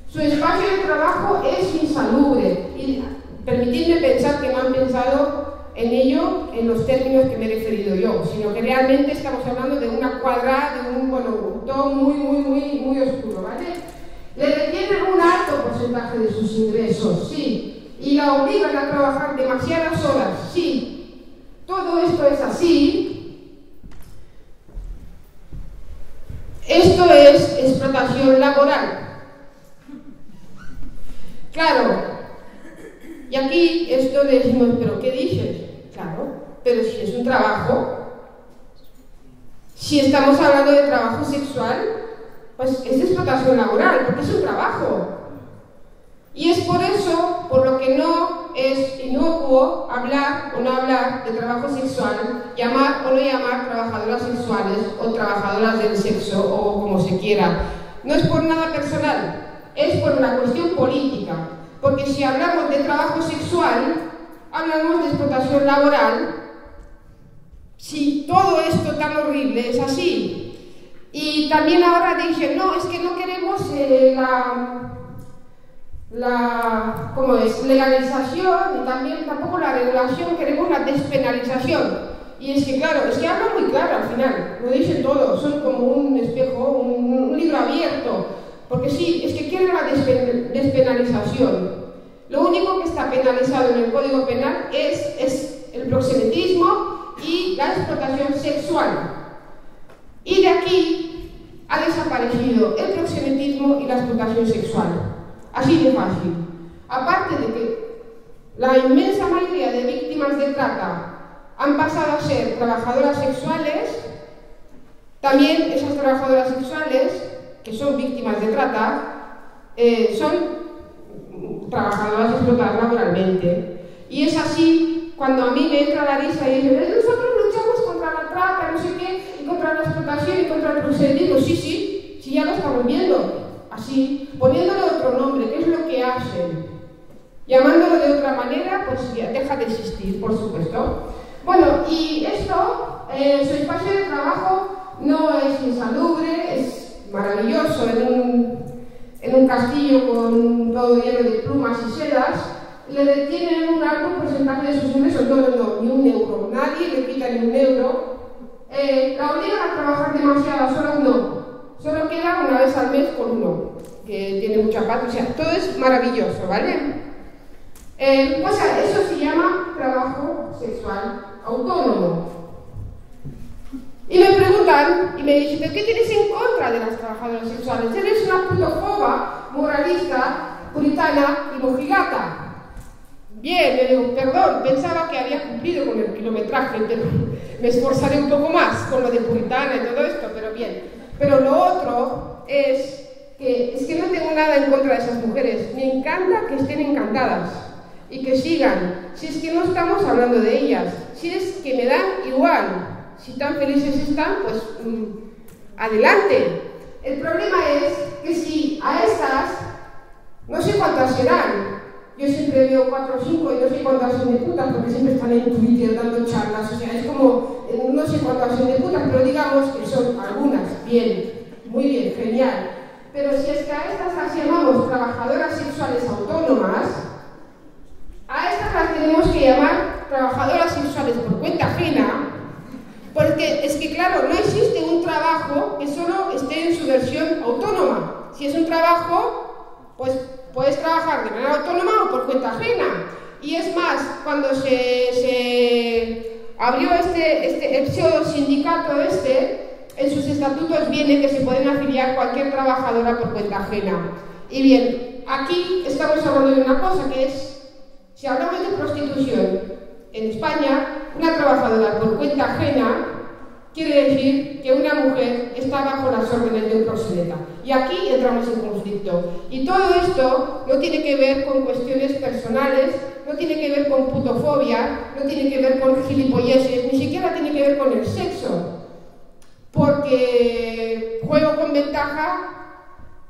Su espacio de trabajo es insalubre. Y permitidme pensar que no han pensado en ello en los términos que me he referido yo, sino que realmente estamos hablando de una cuadrada, de un tono muy oscuro, ¿vale? Le retienen un alto porcentaje de sus ingresos, sí, y la obligan a trabajar demasiadas horas, sí. Todo esto es así. Esto es explotación laboral. Claro. Y aquí esto decimos, ¿pero qué dices? Claro, pero si es un trabajo, si estamos hablando de trabajo sexual, pues es explotación laboral, porque es un trabajo. Y es por eso, por lo que no es inocuo hablar o no hablar de trabajo sexual, llamar o no llamar trabajadoras sexuales o trabajadoras del sexo o como se quiera. No es por nada personal, es por una cuestión política. Porque si hablamos de trabajo sexual, hablamos de explotación laboral. Si todo esto tan horrible es así. Y también ahora dicen, no, es que no queremos legalización y también tampoco la regulación, queremos la despenalización. Y es que claro, es que habla muy claro al final, lo dicen todo, son como un espejo, un libro abierto, porque sí, es que quieren la despenalización. Lo único que está penalizado en el Código Penal es el proxenetismo y la explotación sexual. Y de aquí ha desaparecido el proxenetismo y la explotación sexual. Así de fácil. Aparte de que la inmensa mayoría de víctimas de trata han pasado a ser trabajadoras sexuales, también esas trabajadoras sexuales, que son víctimas de trata, son trabajadoras explotadas laboralmente. Y es así cuando a mí me entra la risa y dice, nosotros luchamos contra la trata, no sé qué, y contra la explotación y contra el proxenetismo. Sí, ya lo estamos viendo. Así, poniéndole otro nombre, ¿qué es lo que hacen? Llamándolo de otra manera, pues ya deja de existir, por supuesto. Bueno, y esto, su espacio de trabajo no es insalubre, es maravilloso, en un castillo con todo lleno de plumas y sedas, le detienen un alto porcentaje de sus ingresos, no, ni un euro, nadie le quita ni un euro, la obligan a trabajar demasiadas horas, no, solo queda una vez al mes con uno, que tiene mucha paz, o sea, todo es maravilloso, ¿vale? Pues eso se llama trabajo sexual autónomo. Y me preguntan, y me dicen, ¿pero qué tienes en contra de las trabajadoras sexuales? Eres una putofoba, moralista, puritana y mojigata. Bien, le digo, perdón, pensaba que había cumplido con el kilometraje, pero me esforzaré un poco más con lo de puritana y todo esto, pero bien. Pero lo otro es que no tengo nada en contra de esas mujeres. Me encanta que estén encantadas y que sigan. Si es que no estamos hablando de ellas, si es que me dan igual. Si tan felices están, pues adelante. El problema es que si a estas, no sé cuántas serán, yo siempre veo 4 o 5 y no sé cuántas son de putas, porque siempre están en Twitter dando charlas, o sea, es como, no sé cuántas son de putas, pero digamos que son algunas, bien, muy bien, genial. Pero si es que a estas las llamamos trabajadoras sexuales autónomas, a estas las tenemos que llamar trabajadoras sexuales por cuenta ajena, porque es que, claro, no existe un trabajo que solo esté en su versión autónoma. Si es un trabajo, pues puedes trabajar de manera autónoma o por cuenta ajena. Y es más, cuando se abrió el pseudo sindicato en sus estatutos viene que se pueden afiliar cualquier trabajadora por cuenta ajena. Y bien, aquí estamos hablando de una cosa que es, si hablamos de prostitución en España, una trabajadora por cuenta ajena quiere decir que una mujer está bajo las órdenes de un proxeneta. Y aquí entramos en conflicto. Y todo esto no tiene que ver con cuestiones personales, no tiene que ver con putofobia, no tiene que ver con gilipolleces, ni siquiera tiene que ver con el sexo. Porque juego con ventaja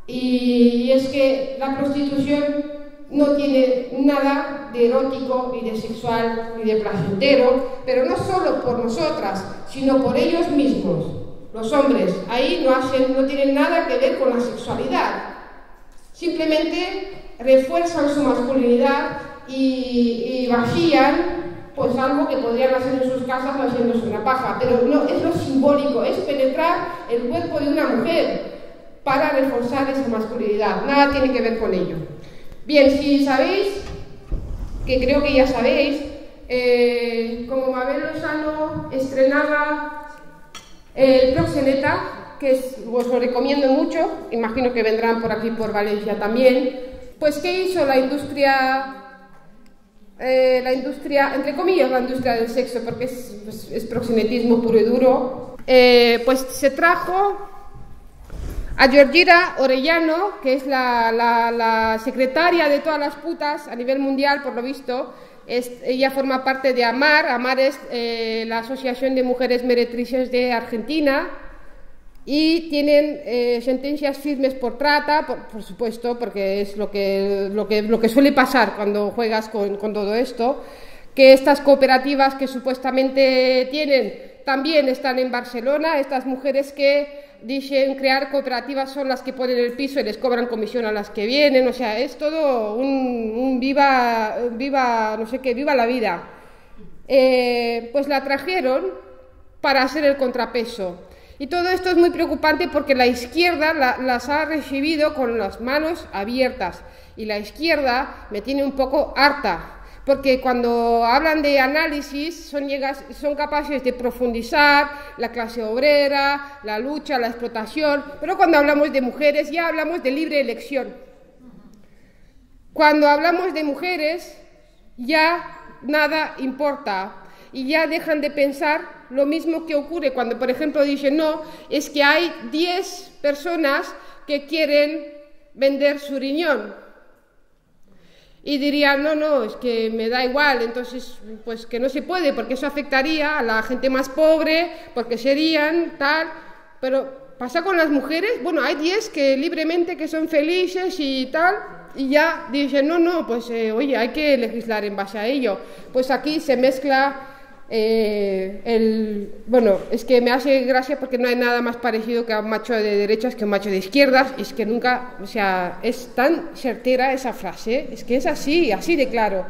y es que la prostitución no tiene nada de erótico, ni de sexual, ni de placentero, pero no solo por nosotras, sino por ellos mismos, los hombres. Ahí no tienen nada que ver con la sexualidad. Simplemente refuerzan su masculinidad y vacían pues algo que podrían hacer en sus casas haciéndose una paja. Pero no, es lo simbólico, es penetrar el cuerpo de una mujer para reforzar esa masculinidad. Nada tiene que ver con ello. Bien, si sabéis, que creo que ya sabéis, como Mabel Lozano estrenaba el proxeneta, que os lo recomiendo mucho, imagino que vendrán por aquí por Valencia también, pues ¿qué hizo la industria, entre comillas, la industria del sexo, porque es proxenetismo puro y duro? Pues se trajo a Georgina Orellano, que es la secretaria de todas las putas a nivel mundial, por lo visto. Ella forma parte de AMAR. AMAR es la Asociación de Mujeres Meretrices de Argentina, y tienen sentencias firmes por trata, por supuesto, porque es lo que suele pasar cuando juegas con todo esto, que estas cooperativas que supuestamente tienen también están en Barcelona, estas mujeres que dicen crear cooperativas son las que ponen el piso y les cobran comisión a las que vienen, o sea, es todo un viva no sé qué, viva la vida. Pues la trajeron para hacer el contrapeso. Y todo esto es muy preocupante porque la izquierda las ha recibido con las manos abiertas. Y la izquierda me tiene un poco harta, porque cuando hablan de análisis son capaces de profundizar la clase obrera, la lucha, la explotación, pero cuando hablamos de mujeres ya hablamos de libre elección. Cuando hablamos de mujeres ya nada importa y ya dejan de pensar lo mismo que ocurre cuando, por ejemplo, dicen no, es que hay 10 personas que quieren vender su riñón. Y dirían, no, es que me da igual, entonces, pues que no se puede, porque eso afectaría a la gente más pobre, porque serían tal, pero pasa con las mujeres, bueno, hay 10 que libremente que son felices y tal, y ya dicen, no, pues oye, hay que legislar en base a ello. Pues aquí se mezcla bueno, es que me hace gracia porque no hay nada más parecido que a un macho de derechas que a un macho de izquierdas, y es que nunca, o sea, es tan certera esa frase, es que es así de claro.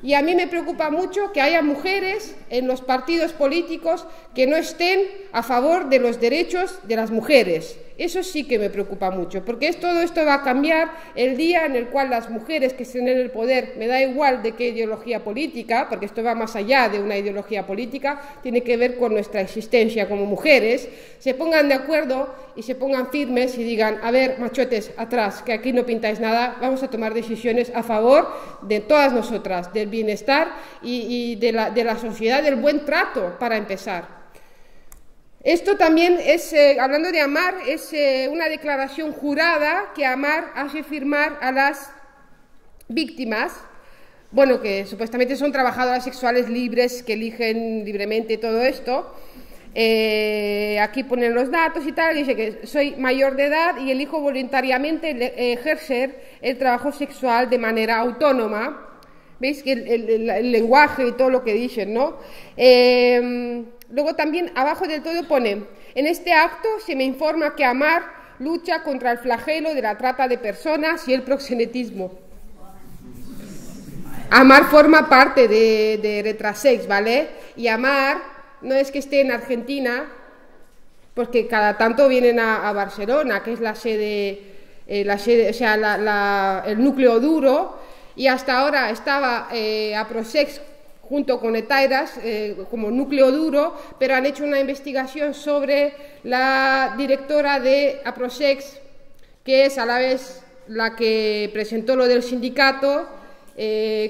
Y a mí me preocupa mucho que haya mujeres en los partidos políticos que no estén a favor de los derechos de las mujeres. Eso sí que me preocupa mucho, porque todo esto va a cambiar el día en el cual las mujeres que estén en el poder, me da igual de qué ideología política, porque esto va más allá de una ideología política, tiene que ver con nuestra existencia como mujeres, se pongan de acuerdo y se pongan firmes y digan, a ver, machotes, atrás, que aquí no pintáis nada, vamos a tomar decisiones a favor de todas nosotras, del bienestar y de la sociedad, del buen trato, para empezar. Esto también es, hablando de Amar, es una declaración jurada que Amar hace firmar a las víctimas, bueno, que supuestamente son trabajadoras sexuales libres, que eligen libremente todo esto. Aquí ponen los datos y tal, dice que soy mayor de edad y elijo voluntariamente ejercer el trabajo sexual de manera autónoma. ¿Veis que el lenguaje y todo lo que dicen, ¿no? Luego también abajo del todo pone, en este acto se me informa que Amar lucha contra el flagelo de la trata de personas y el proxenetismo. Amar forma parte de Retrasex, ¿vale? Y Amar no es que esté en Argentina, porque cada tanto vienen a Barcelona, que es la sede, o sea, el núcleo duro, y hasta ahora estaba Aprosex junto con Etairas como núcleo duro, pero han hecho una investigación sobre la directora de Aprosex, que es a la vez la que presentó lo del sindicato,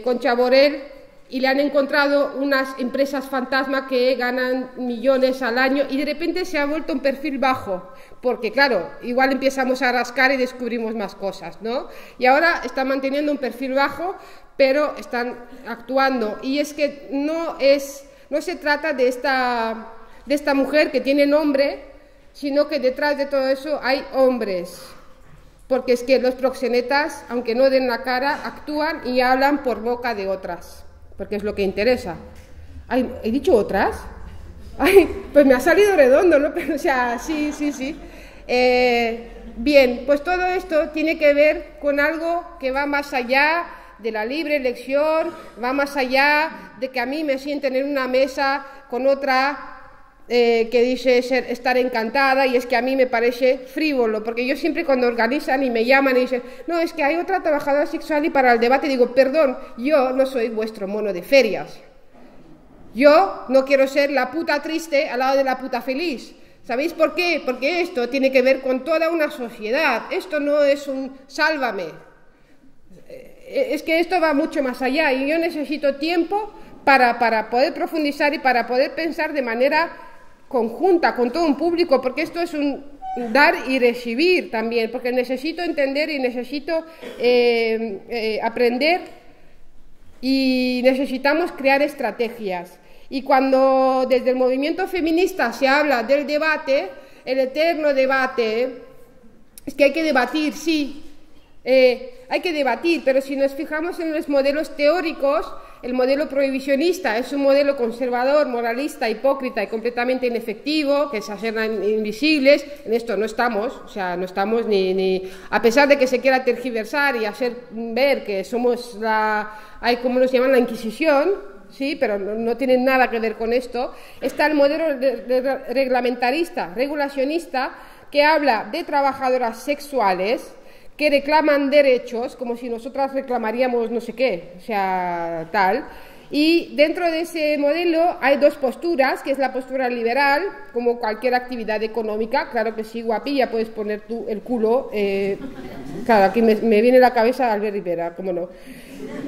Concha Borel, y le han encontrado unas empresas fantasma que ganan millones al año y de repente se ha vuelto un perfil bajo, porque claro, igual empezamos a rascar y descubrimos más cosas, ¿no? Y ahora están manteniendo un perfil bajo, pero están actuando, y es que no se trata de esta mujer que tiene nombre, sino que detrás de todo eso hay hombres, porque es que los proxenetas, aunque no den la cara, actúan y hablan por boca de otras, porque es lo que interesa. Ay, ¿he dicho otras? Ay, pues me ha salido redondo, ¿no? Pero, o sea, sí. Bien, pues todo esto tiene que ver con algo que va más allá de la libre elección, va más allá de que a mí me sienten en una mesa con otra que dice estar encantada, y es que a mí me parece frívolo, porque yo siempre cuando organizan y me llaman y dicen, no, es que hay otra trabajadora sexual y para el debate, digo, perdón, yo no soy vuestro mono de ferias, yo no quiero ser la puta triste al lado de la puta feliz. ¿Sabéis por qué? Porque esto tiene que ver con toda una sociedad, esto no es un sálvame, es que esto va mucho más allá y yo necesito tiempo para poder profundizar y para poder pensar de manera conjunta con todo un público, porque esto es un dar y recibir también, porque necesito entender y necesito aprender y necesitamos crear estrategias. Y cuando desde el movimiento feminista se habla del debate, el eterno debate, es que hay que debatir, sí, Hay que debatir, pero si nos fijamos en los modelos teóricos, el modelo prohibicionista es un modelo conservador, moralista, hipócrita y completamente inefectivo, que se hacen invisibles. En esto no estamos, o sea, no estamos ni a pesar de que se quiera tergiversar y hacer ver que somos hay como nos llaman la Inquisición, sí, pero no tienen nada que ver con esto. Está el modelo reglamentarista, regulacionista, que habla de trabajadoras sexuales que reclaman derechos, como si nosotras reclamaríamos no sé qué, o sea, tal. Y dentro de ese modelo hay dos posturas, que es la postura liberal, como cualquier actividad económica. Claro que sí, guapilla, puedes poner tú el culo. Claro, aquí me viene a la cabeza Albert Rivera, cómo no.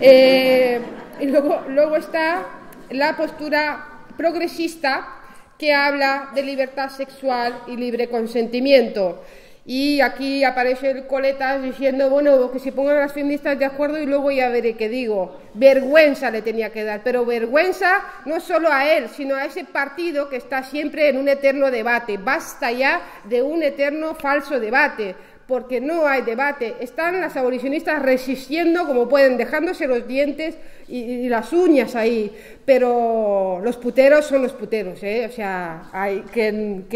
Y luego está la postura progresista, que habla de libertad sexual y libre consentimiento. Y aquí aparece el Coletas diciendo, bueno, que se pongan las feministas de acuerdo y luego ya veré qué digo. Vergüenza le tenía que dar, pero vergüenza no solo a él, sino a ese partido que está siempre en un eterno debate. Basta ya de un eterno falso debate, porque no hay debate. Están las abolicionistas resistiendo como pueden, dejándose los dientes y las uñas ahí, pero los puteros son los puteros, o sea, hay quien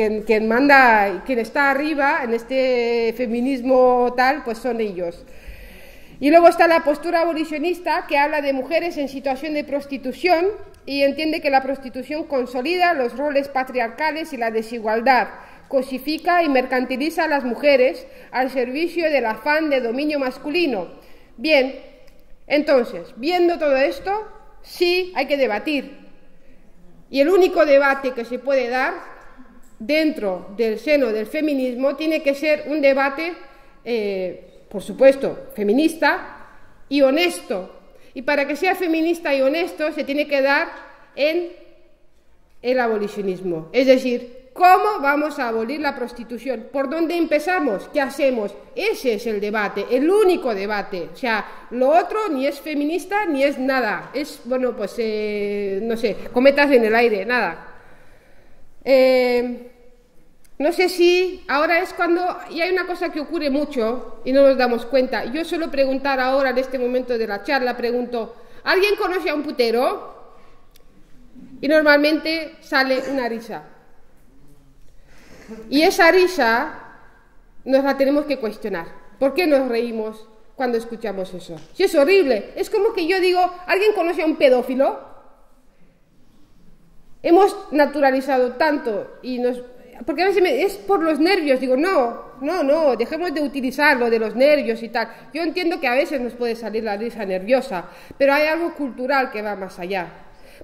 manda, quien está arriba en este feminismo tal, pues son ellos. Y luego está la postura abolicionista, que habla de mujeres en situación de prostitución y entiende que la prostitución consolida los roles patriarcales y la desigualdad, cosifica y mercantiliza a las mujeres al servicio del afán de dominio masculino. Bien, entonces, viendo todo esto, sí hay que debatir. Y el único debate que se puede dar dentro del seno del feminismo tiene que ser un debate, por supuesto, feminista y honesto. Y para que sea feminista y honesto se tiene que dar en el abolicionismo. Es decir, ¿cómo vamos a abolir la prostitución? ¿Por dónde empezamos? ¿Qué hacemos? Ese es el debate, el único debate. O sea, lo otro ni es feminista ni es nada. Es, bueno, pues, no sé, cometas en el aire, nada. No sé si ahora es cuando... Y hay una cosa que ocurre mucho y no nos damos cuenta. Yo suelo preguntar ahora, en este momento de la charla, pregunto, ¿alguien conoce a un putero? Y normalmente sale una risa. Y esa risa nos la tenemos que cuestionar. ¿Por qué nos reímos cuando escuchamos eso? Si es horrible. Es como que yo digo, ¿alguien conoce a un pedófilo? Hemos naturalizado tanto y porque a veces es por los nervios. Digo, no, dejemos de utilizar lo de los nervios y tal. Yo entiendo que a veces nos puede salir la risa nerviosa, pero hay algo cultural que va más allá.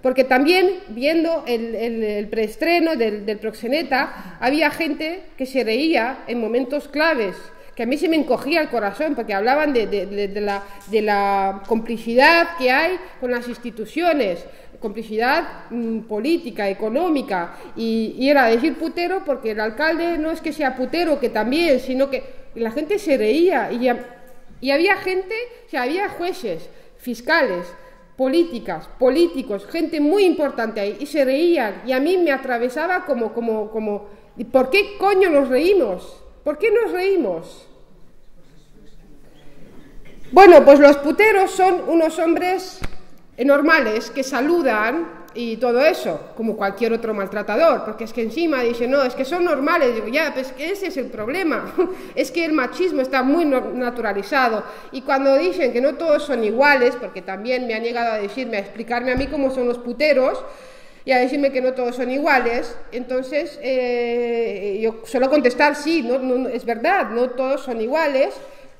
Porque también, viendo el preestreno del Proxeneta, había gente que se reía en momentos claves, que a mí se me encogía el corazón, porque hablaban de la complicidad que hay con las instituciones, complicidad política, económica, y era decir putero porque el alcalde no es que sea putero, que también, sino que la gente se reía, y había gente, o sea, había jueces, fiscales, políticos, gente muy importante ahí, y se reían, y a mí me atravesaba como ¿por qué coño nos reímos? ¿Por qué nos reímos? Bueno, pues los puteros son unos hombres normales que saludan y todo eso, como cualquier otro maltratador, porque es que encima dice, no, es que son normales. Digo, ya, pues que ese es el problema, es que el machismo está muy naturalizado, y cuando dicen que no todos son iguales, porque también me han llegado a decirme, a explicarme a mí cómo son los puteros, y a decirme que no todos son iguales, entonces yo suelo contestar, sí, no, es verdad, no todos son iguales,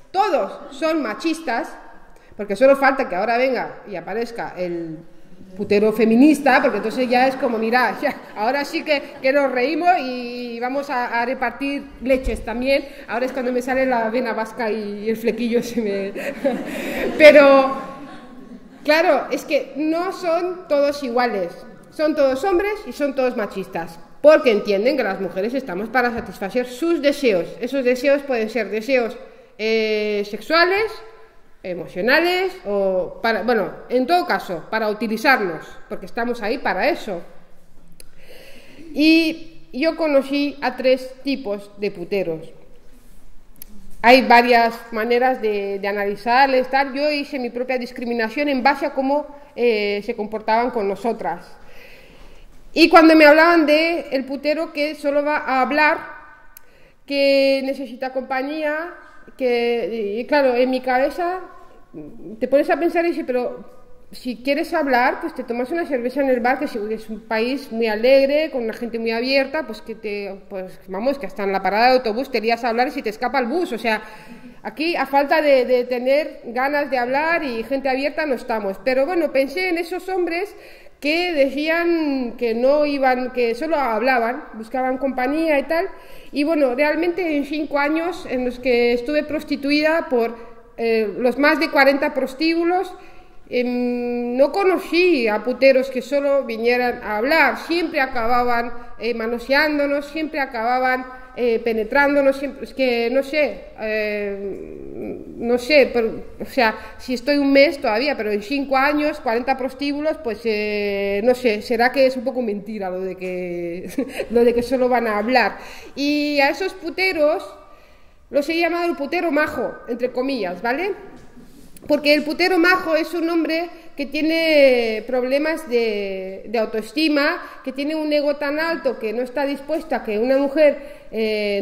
todos son machistas, porque solo falta que ahora venga y aparezca el putero feminista, porque entonces ya es como, mira, ya, ahora sí que nos reímos y vamos a repartir leches también. Ahora es cuando me sale la vena vasca y el flequillo se me... Pero, claro, es que no son todos iguales, son todos hombres y son todos machistas, porque entienden que las mujeres estamos para satisfacer sus deseos. Esos deseos pueden ser deseos sexuales, emocionales o para, bueno, en todo caso, para utilizarnos, porque estamos ahí para eso. Y yo conocí a 3 tipos de puteros. hay varias maneras de analizarles, tal. Yo hice mi propia discriminación en base a cómo se comportaban con nosotras. Y cuando me hablaban de el putero que solo va a hablar, que necesita compañía, y claro, en mi cabeza te pones a pensar y dices, pero si quieres hablar, pues te tomas una cerveza en el bar, que es un país muy alegre, con una gente muy abierta, pues vamos, que hasta en la parada de autobús te lías a hablar y se te escapa el bus. O sea, aquí a falta de tener ganas de hablar y gente abierta no estamos. Pero bueno, pensé en esos hombres que decían que no iban, que solo hablaban, buscaban compañía y tal. Y bueno, realmente en 5 años en los que estuve prostituida por los más de 40 prostíbulos, no conocí a puteros que solo vinieran a hablar. Siempre acababan manoseándonos, siempre acababan penetrándonos, siempre, es que no sé, pero, o sea, si estoy un mes todavía, pero en 5 años, 40 prostíbulos, pues no sé, será que es un poco mentira lo de que lo de que solo van a hablar. Y a esos puteros los he llamado el putero majo, entre comillas, ¿vale? Porque el putero majo es un hombre que tiene problemas de autoestima, que tiene un ego tan alto que no está dispuesto a que una mujer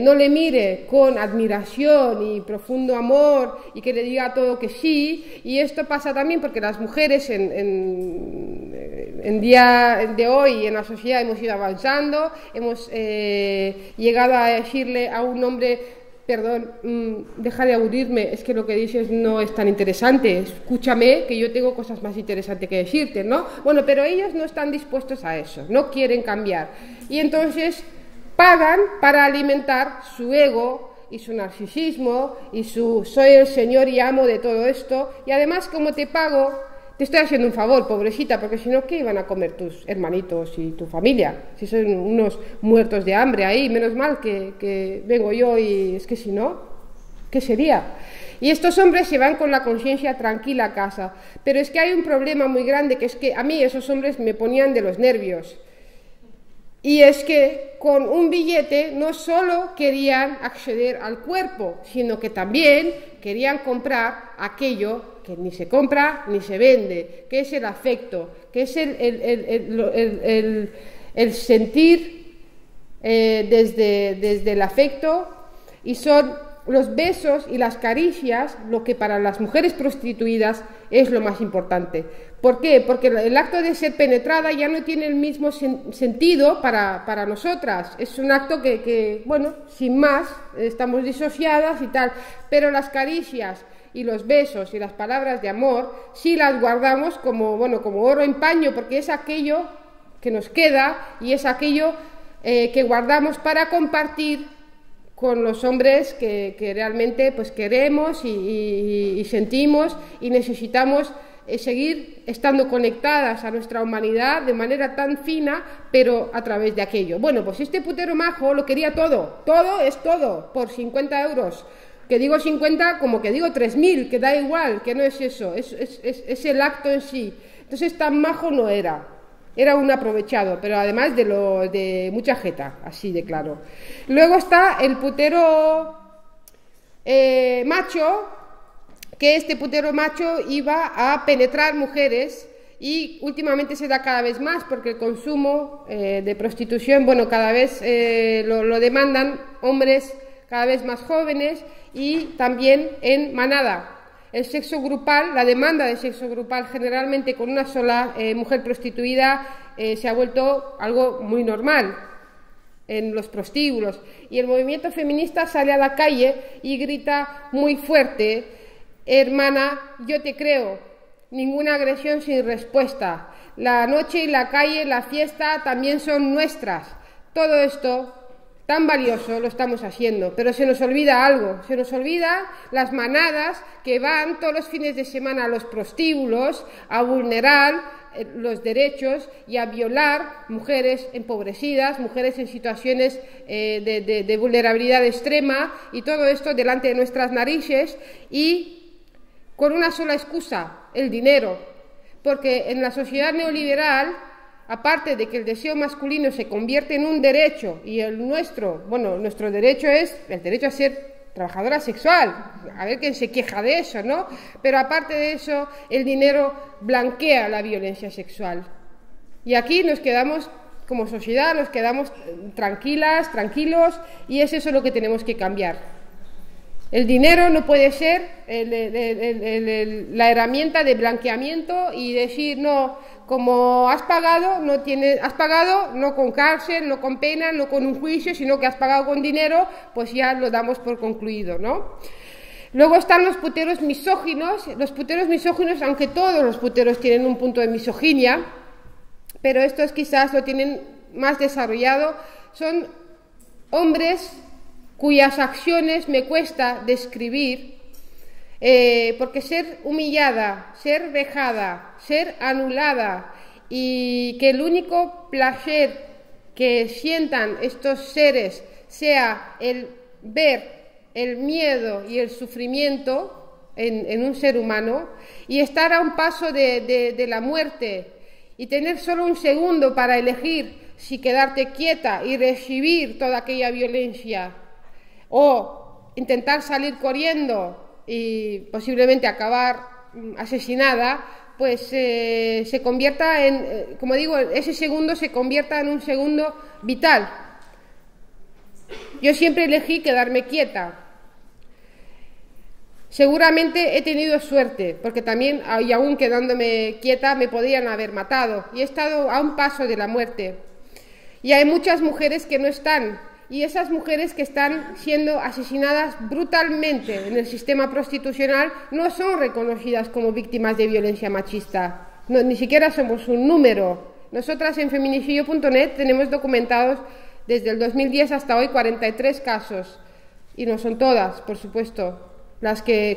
no le mire con admiración y profundo amor y que le diga todo que sí. Y esto pasa también porque las mujeres en día de hoy en la sociedad hemos ido avanzando, hemos llegado a decirle a un hombre: perdón, deja de aburrirme, es que lo que dices no es tan interesante, escúchame, que yo tengo cosas más interesantes que decirte, ¿no? Bueno, pero ellos no están dispuestos a eso, no quieren cambiar. Y entonces pagan para alimentar su ego y su narcisismo y su soy el señor y amo de todo esto. Y además, como te pago, te estoy haciendo un favor, pobrecita, porque si no, ¿qué iban a comer tus hermanitos y tu familia? Si son unos muertos de hambre ahí, menos mal que vengo yo y es que si no, ¿qué sería? Y estos hombres se van con la conciencia tranquila a casa. Pero es que hay un problema muy grande, que es que a mí esos hombres me ponían de los nervios. Y es que con un billete no solo querían acceder al cuerpo, sino que también querían comprar aquello que ni se compra ni se vende, que es el afecto, que es el sentir desde el afecto, y son los besos y las caricias lo que para las mujeres prostituidas es lo más importante. ¿Por qué? Porque el acto de ser penetrada ya no tiene el mismo sentido para nosotras. Es un acto que, bueno, sin más, estamos disociadas y tal, pero las caricias y los besos y las palabras de amor sí las guardamos como oro en paño, porque es aquello que nos queda y es aquello que guardamos para compartir con los hombres que realmente pues queremos y sentimos y necesitamos seguir estando conectadas a nuestra humanidad de manera tan fina, pero a través de aquello. Bueno, pues este putero majo lo quería todo es todo, por 50 euros. Que digo 50 como que digo 3.000, que da igual, que no es eso, es el acto en sí. Entonces tan majo no era. Era un aprovechado, pero además de mucha jeta, así de claro. Luego está el putero macho, que este putero macho iba a penetrar mujeres, y últimamente se da cada vez más porque el consumo de prostitución, bueno, cada vez lo demandan hombres cada vez más jóvenes y también en manada. El sexo grupal, la demanda de sexo grupal generalmente con una sola mujer prostituida se ha vuelto algo muy normal en los prostíbulos, y el movimiento feminista sale a la calle y grita muy fuerte: hermana, yo te creo, ninguna agresión sin respuesta, la noche y la calle, la fiesta también son nuestras. Todo esto tan valioso lo estamos haciendo, pero se nos olvida algo, se nos olvida las manadas que van todos los fines de semana a los prostíbulos a vulnerar los derechos y a violar mujeres empobrecidas, mujeres en situaciones de vulnerabilidad extrema, y todo esto delante de nuestras narices y con una sola excusa: el dinero. Porque en la sociedad neoliberal, aparte de que el deseo masculino se convierte en un derecho, y el nuestro derecho es el derecho a ser trabajadora sexual, a ver quién se queja de eso, ¿no? Pero aparte de eso, el dinero blanquea la violencia sexual. Y aquí nos quedamos, como sociedad, nos quedamos tranquilas, tranquilos, y es eso lo que tenemos que cambiar. El dinero no puede ser la herramienta de blanqueamiento y decir, no, como has pagado, no con cárcel, no con pena, no con un juicio, sino que has pagado con dinero, pues ya lo damos por concluido, ¿no? Luego están los puteros misóginos, aunque todos los puteros tienen un punto de misoginia, pero estos quizás lo tienen más desarrollado, son hombres cuyas acciones me cuesta describir, porque ser humillada, ser vejada, ser anulada y que el único placer que sientan estos seres sea el ver el miedo y el sufrimiento en un ser humano y estar a un paso de la muerte y tener solo un segundo para elegir si quedarte quieta y recibir toda aquella violencia o intentar salir corriendo y posiblemente acabar asesinada, pues se convierta en, como digo, ese segundo se convierta en un segundo vital. Yo siempre elegí quedarme quieta. Seguramente he tenido suerte, porque también, y aún quedándome quieta, me podrían haber matado, y he estado a un paso de la muerte. Y hay muchas mujeres que no están, y esas mujeres que están siendo asesinadas brutalmente en el sistema prostitucional no son reconocidas como víctimas de violencia machista, no, ni siquiera somos un número. Nosotras en feminicidio.net tenemos documentados desde el 2010 hasta hoy 43 casos, y no son todas, por supuesto,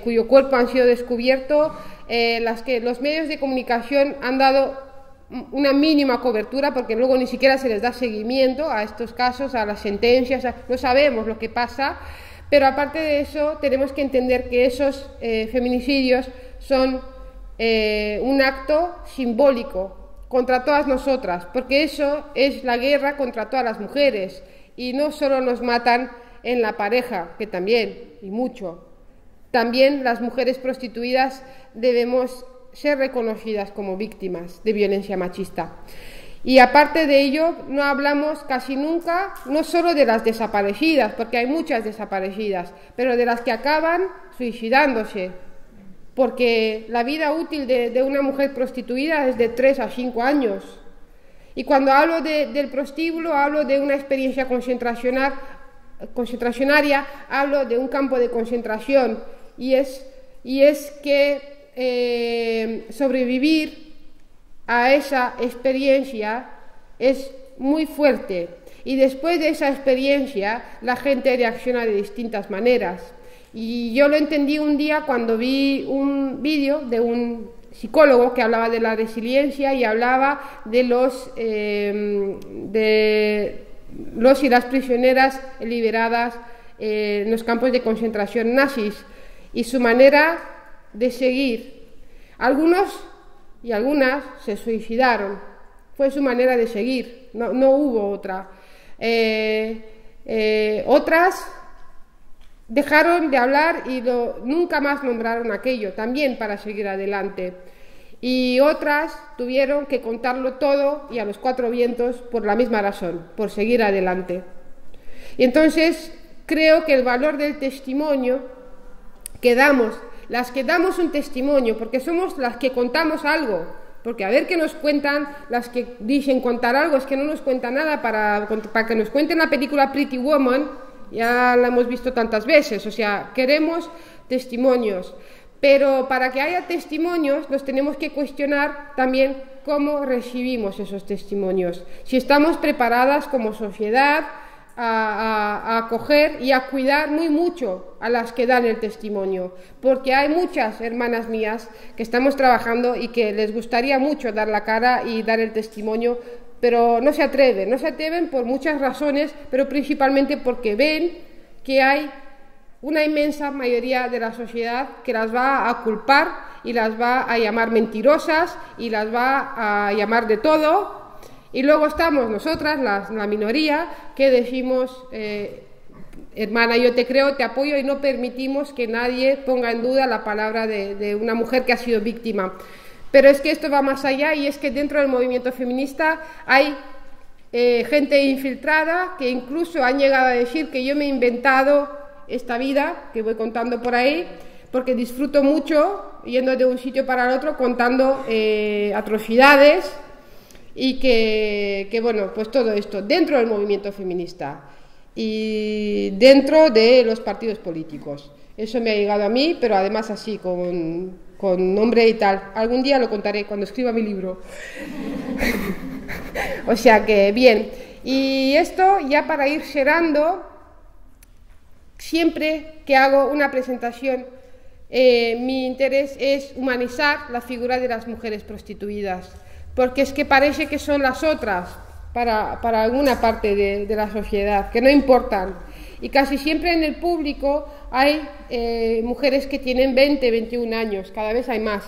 cuyo cuerpo han sido descubiertos, las que los medios de comunicación han dado una mínima cobertura, porque luego ni siquiera se les da seguimiento a estos casos, a las sentencias, no sabemos lo que pasa, pero aparte de eso tenemos que entender que esos feminicidios son un acto simbólico contra todas nosotras, porque eso es la guerra contra todas las mujeres, y no solo nos matan en la pareja, que también, y mucho. También las mujeres prostituidas debemos ser reconocidas como víctimas de violencia machista. Y aparte de ello, no hablamos casi nunca, no solo de las desaparecidas, porque hay muchas desaparecidas, pero de las que acaban suicidándose, porque la vida útil de una mujer prostituida es de 3 a 5 años. Y cuando hablo del prostíbulo, hablo de una experiencia concentracionaria, hablo de un campo de concentración, y es que sobrevivir a esa experiencia es muy fuerte, y después de esa experiencia la gente reacciona de distintas maneras. Y yo lo entendí un día cuando vi un vídeo de un psicólogo que hablaba de la resiliencia y hablaba de los y las prisioneras liberadas en los campos de concentración nazis, y su manera de seguir. Algunos y algunas se suicidaron, fue su manera de seguir, no hubo otra. Otras dejaron de hablar y nunca más nombraron aquello, también para seguir adelante. Y otras tuvieron que contarlo todo y a los 4 vientos por la misma razón, por seguir adelante. Y entonces creo que el valor del testimonio que damos, las que damos un testimonio, porque somos las que contamos algo, porque a ver qué nos cuentan las que dicen contar algo, es que no nos cuentan nada. Para que nos cuenten la película Pretty Woman, ya la hemos visto tantas veces, o sea, queremos testimonios, pero para que haya testimonios nos tenemos que cuestionar también cómo recibimos esos testimonios, si estamos preparadas como sociedad a acoger y a cuidar muy mucho a las que dan el testimonio, porque hay muchas hermanas mías que estamos trabajando y que les gustaría mucho dar la cara y dar el testimonio, pero no se atreven por muchas razones, pero principalmente porque ven que hay una inmensa mayoría de la sociedad que las va a culpar y las va a llamar mentirosas y las va a llamar de todo. Y luego estamos nosotras, la minoría, que decimos hermana, yo te creo, te apoyo y no permitimos que nadie ponga en duda la palabra de una mujer que ha sido víctima. Pero es que esto va más allá y es que dentro del movimiento feminista hay gente infiltrada que incluso han llegado a decir que yo me he inventado esta vida que voy contando por ahí porque disfruto mucho yendo de un sitio para el otro contando atrocidades y que bueno, pues todo esto dentro del movimiento feminista y dentro de los partidos políticos. Eso me ha llegado a mí, pero además así, con nombre y tal. Algún día lo contaré cuando escriba mi libro. O sea que, bien. Y esto, ya para ir cerrando, siempre que hago una presentación, mi interés es humanizar la figura de las mujeres prostituidas, porque es que parece que son las otras para alguna parte de la sociedad, que no importan. Y casi siempre en el público hay mujeres que tienen 20, 21 años, cada vez hay más.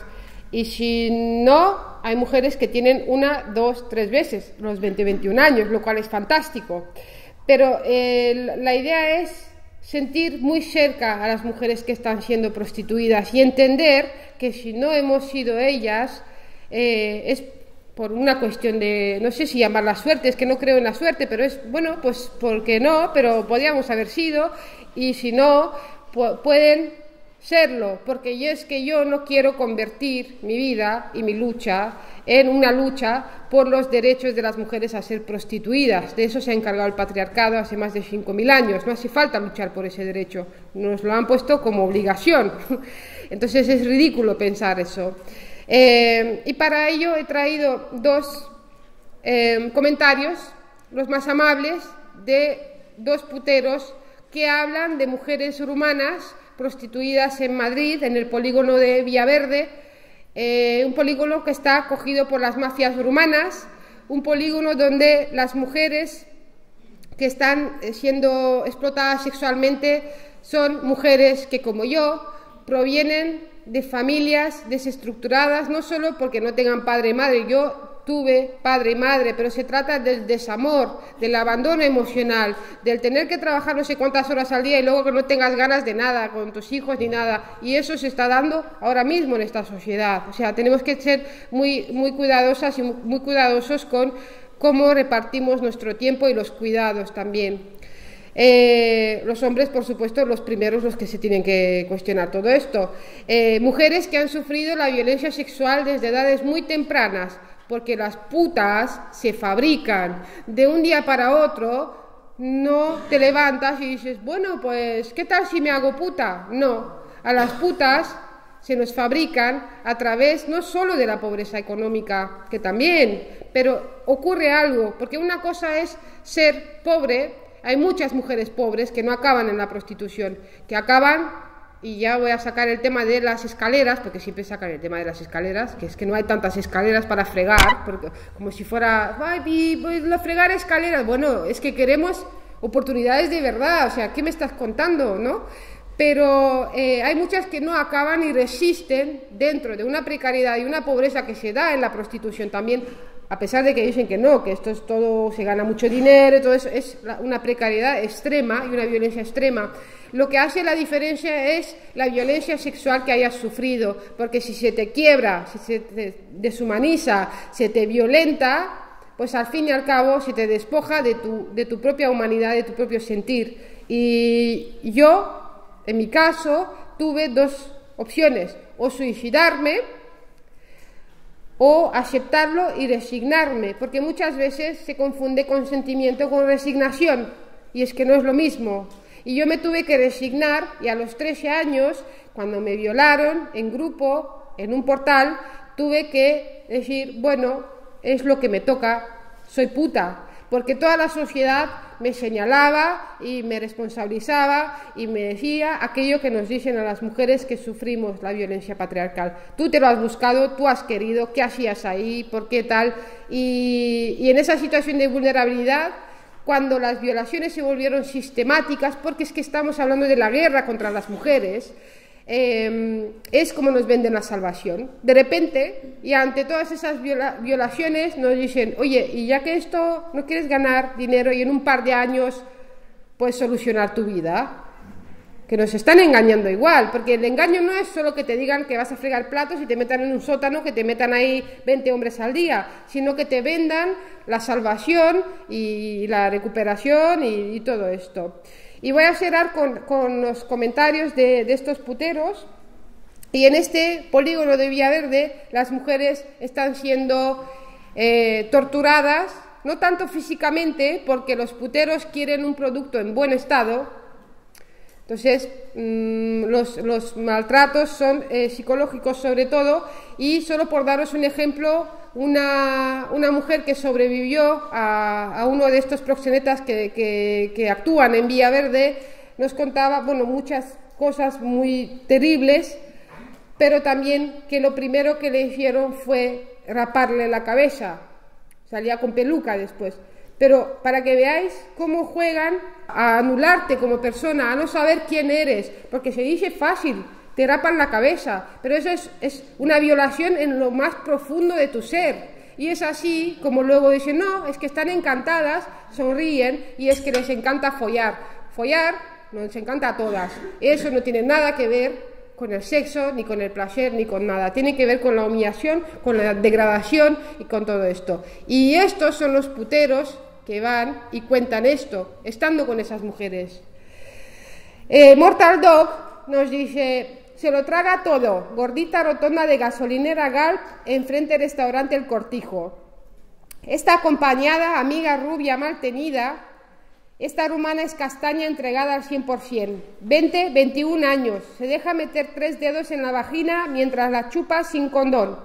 Y si no, hay mujeres que tienen 1, 2, 3 veces los 20, 21 años, lo cual es fantástico. Pero la idea es sentir muy cerca a las mujeres que están siendo prostituidas y entender que si no hemos sido ellas, es por una cuestión de, no sé si llamarla suerte, es que no creo en la suerte, pero es, bueno, pues porque no, pero podríamos haber sido, y si no, pueden serlo, porque yo no quiero convertir mi vida y mi lucha en una lucha por los derechos de las mujeres a ser prostituidas. De eso se ha encargado el patriarcado hace más de 5.000 años, no hace falta luchar por ese derecho, nos lo han puesto como obligación, entonces es ridículo pensar eso. Y para ello he traído 2 comentarios, los más amables, de 2 puteros que hablan de mujeres rumanas prostituidas en Madrid, en el polígono de Villaverde, un polígono que está acogido por las mafias rumanas, un polígono donde las mujeres que están siendo explotadas sexualmente son mujeres que, como yo, provienen de familias desestructuradas, no solo porque no tengan padre y madre. Yo tuve padre y madre, pero se trata del desamor, del abandono emocional, del tener que trabajar no sé cuántas horas al día y luego que no tengas ganas de nada con tus hijos ni nada, y eso se está dando ahora mismo en esta sociedad. O sea, tenemos que ser muy cuidadosas y muy cuidadosos con cómo repartimos nuestro tiempo y los cuidados también. Los hombres, por supuesto, los primeros los que se tienen que cuestionar todo esto. Mujeres que han sufrido la violencia sexual desde edades muy tempranas, porque las putas se fabrican de un día para otro. No te levantas y dices, bueno, pues, ¿qué tal si me hago puta? No, a las putas se nos fabrican a través no solo de la pobreza económica, que también, pero ocurre algo, porque una cosa es ser pobre. Hay muchas mujeres pobres que no acaban en la prostitución, que acaban, y ya voy a sacar el tema de las escaleras, porque siempre sacan el tema de las escaleras, que es que no hay tantas escaleras para fregar, porque, como si fuera, ay, voy a fregar escaleras. Bueno, es que queremos oportunidades de verdad, o sea, ¿qué me estás contando, no? Pero hay muchas que no acaban y resisten dentro de una precariedad y una pobreza que se da en la prostitución también, a pesar de que dicen que no, que esto es todo, se gana mucho dinero, todo eso es una precariedad extrema y una violencia extrema. Lo que hace la diferencia es la violencia sexual que hayas sufrido, porque si se te quiebra, si se te deshumaniza, se te violenta, pues al fin y al cabo se te despoja de tu propia humanidad, de tu propio sentir. Y yo, en mi caso, tuve 2 opciones: o suicidarme o aceptarlo y resignarme, porque muchas veces se confunde consentimiento con resignación, y es que no es lo mismo. Y yo me tuve que resignar, y a los 13 años, cuando me violaron en grupo, en un portal, tuve que decir, bueno, es lo que me toca, soy puta, porque toda la sociedad me señalaba y me responsabilizaba y me decía aquello que nos dicen a las mujeres que sufrimos la violencia patriarcal. Tú te lo has buscado, tú has querido, ¿qué hacías ahí? ¿Por qué tal? Y en esa situación de vulnerabilidad, cuando las violaciones se volvieron sistemáticas, porque es que estamos hablando de la guerra contra las mujeres, es como nos venden la salvación. De repente, y ante todas esas violaciones, nos dicen, oye, y ya que esto no quieres ganar dinero y en un par de años puedes solucionar tu vida. Que nos están engañando igual, porque el engaño no es solo que te digan que vas a fregar platos y te metan en un sótano, que te metan ahí 20 hombres al día, sino que te vendan la salvación y la recuperación y todo esto. Y voy a cerrar con los comentarios de estos puteros. Y en este polígono de Villaverde las mujeres están siendo torturadas, no tanto físicamente, porque los puteros quieren un producto en buen estado. Entonces, los maltratos son psicológicos sobre todo, y solo por daros un ejemplo, una mujer que sobrevivió a uno de estos proxenetas que actúan en Villaverde nos contaba, bueno, muchas cosas muy terribles, pero también que lo primero que le hicieron fue raparle la cabeza, salía con peluca después. Pero para que veáis cómo juegan a anularte como persona, a no saber quién eres, porque se dice fácil, te rapan la cabeza, pero eso es una violación en lo más profundo de tu ser. Y es así como luego dicen, no, es que están encantadas, sonríen, y es que les encanta follar. Follar nos encanta a todas. Eso no tiene nada que ver con el sexo, ni con el placer, ni con nada. Tiene que ver con la humillación, con la degradación y con todo esto. Y estos son los puteros que van y cuentan esto, estando con esas mujeres. Mortal Dog nos dice, se lo traga todo, gordita rotonda de gasolinera Galp, enfrente del restaurante El Cortijo. Esta acompañada, amiga rubia mal tenida, esta rumana es castaña entregada al 100%, 20, 21 años, se deja meter 3 dedos en la vagina mientras la chupa sin condón.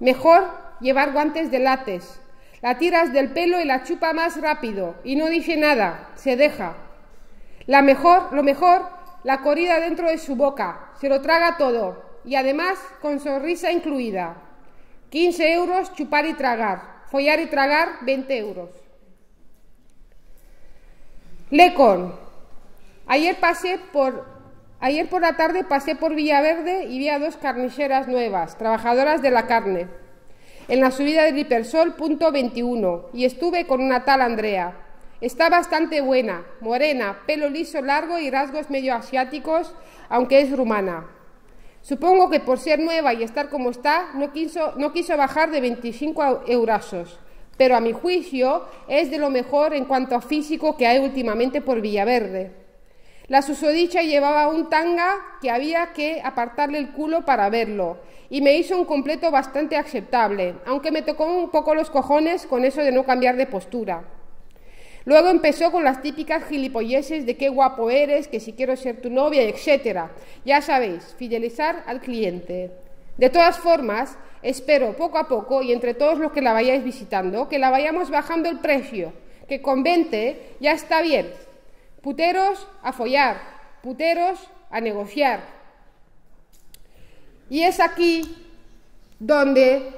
Mejor llevar guantes de látex. La tiras del pelo y la chupa más rápido, y no dice nada, se deja. Lo mejor, la corrida dentro de su boca, se lo traga todo, y además con sonrisa incluida. 15 euros chupar y tragar, follar y tragar 20 euros. Lecon. Ayer por la tarde pasé por Villaverde y vi a 2 carniceras nuevas, trabajadoras de la carne, en la subida del Hipersol, punto 21, y estuve con una tal Andrea. Está bastante buena, morena, pelo liso largo y rasgos medio asiáticos, aunque es rumana. Supongo que por ser nueva y estar como está, no quiso bajar de 25 eurazos, pero a mi juicio es de lo mejor en cuanto a físico que hay últimamente por Villaverde. La susodicha llevaba un tanga que había que apartarle el culo para verlo, y me hizo un completo bastante aceptable, aunque me tocó un poco los cojones con eso de no cambiar de postura. Luego empezó con las típicas gilipolleces de qué guapo eres, que si quiero ser tu novia, etc. Ya sabéis, fidelizar al cliente. De todas formas, espero poco a poco, y entre todos los que la vayáis visitando, que la vayamos bajando el precio, que con 20 ya está bien. Puteros a follar, puteros a negociar. Y es aquí donde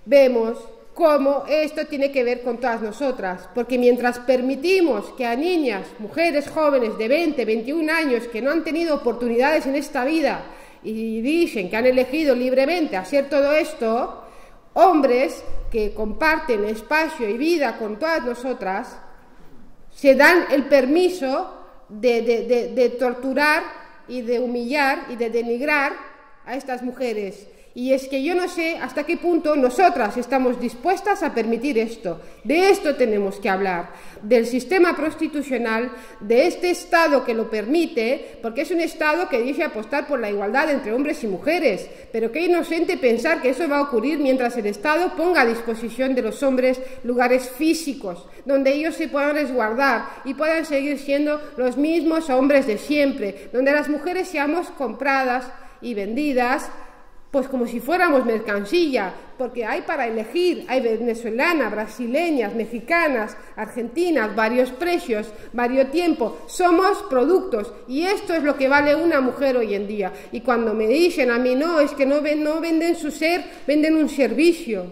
vemos cómo esto tiene que ver con todas nosotras, porque mientras permitimos que a niñas, mujeres jóvenes de 20, 21 años que no han tenido oportunidades en esta vida y dicen que han elegido libremente hacer todo esto, hombres que comparten espacio y vida con todas nosotras, se dan el permiso de torturar y de humillar y de denigrar a estas mujeres. Y es que yo no sé hasta qué punto nosotras estamos dispuestas a permitir esto. De esto tenemos que hablar, del sistema prostitucional, de este Estado que lo permite, porque es un Estado que dice apostar por la igualdad entre hombres y mujeres, pero qué inocente pensar que eso va a ocurrir mientras el Estado ponga a disposición de los hombres lugares físicos, donde ellos se puedan resguardar y puedan seguir siendo los mismos hombres de siempre, donde las mujeres seamos compradas y vendidas pues como si fuéramos mercancía, porque hay para elegir, hay venezolanas, brasileñas, mexicanas, argentinas, varios precios, varios tiempos, somos productos, y esto es lo que vale una mujer hoy en día. Y cuando me dicen a mí, no, es que no venden su ser, venden un servicio.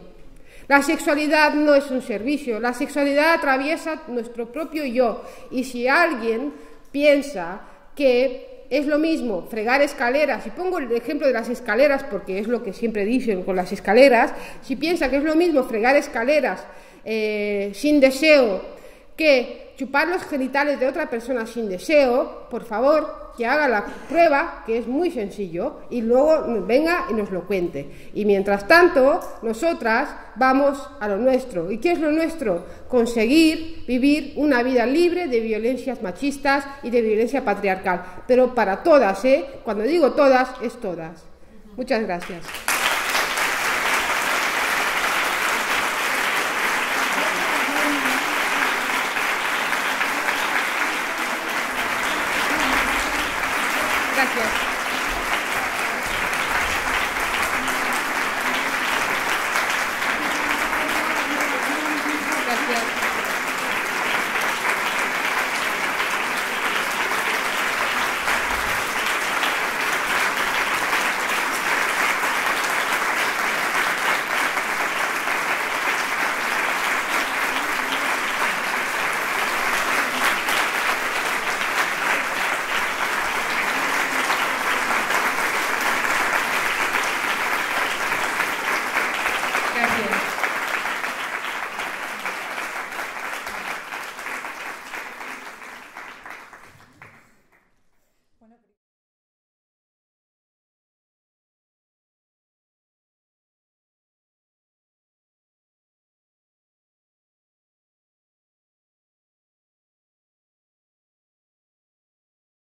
La sexualidad no es un servicio, la sexualidad atraviesa nuestro propio yo, y si alguien piensa que es lo mismo fregar escaleras, y pongo el ejemplo de las escaleras porque es lo que siempre dicen con las escaleras, si piensa que es lo mismo fregar escaleras sin deseo que chupar los genitales de otra persona sin deseo, por favor, que haga la prueba, que es muy sencillo, y luego venga y nos lo cuente. Y mientras tanto, nosotras vamos a lo nuestro. ¿Y qué es lo nuestro? Conseguir vivir una vida libre de violencias machistas y de violencia patriarcal. Pero para todas, ¿eh? Cuando digo todas, es todas. Muchas gracias.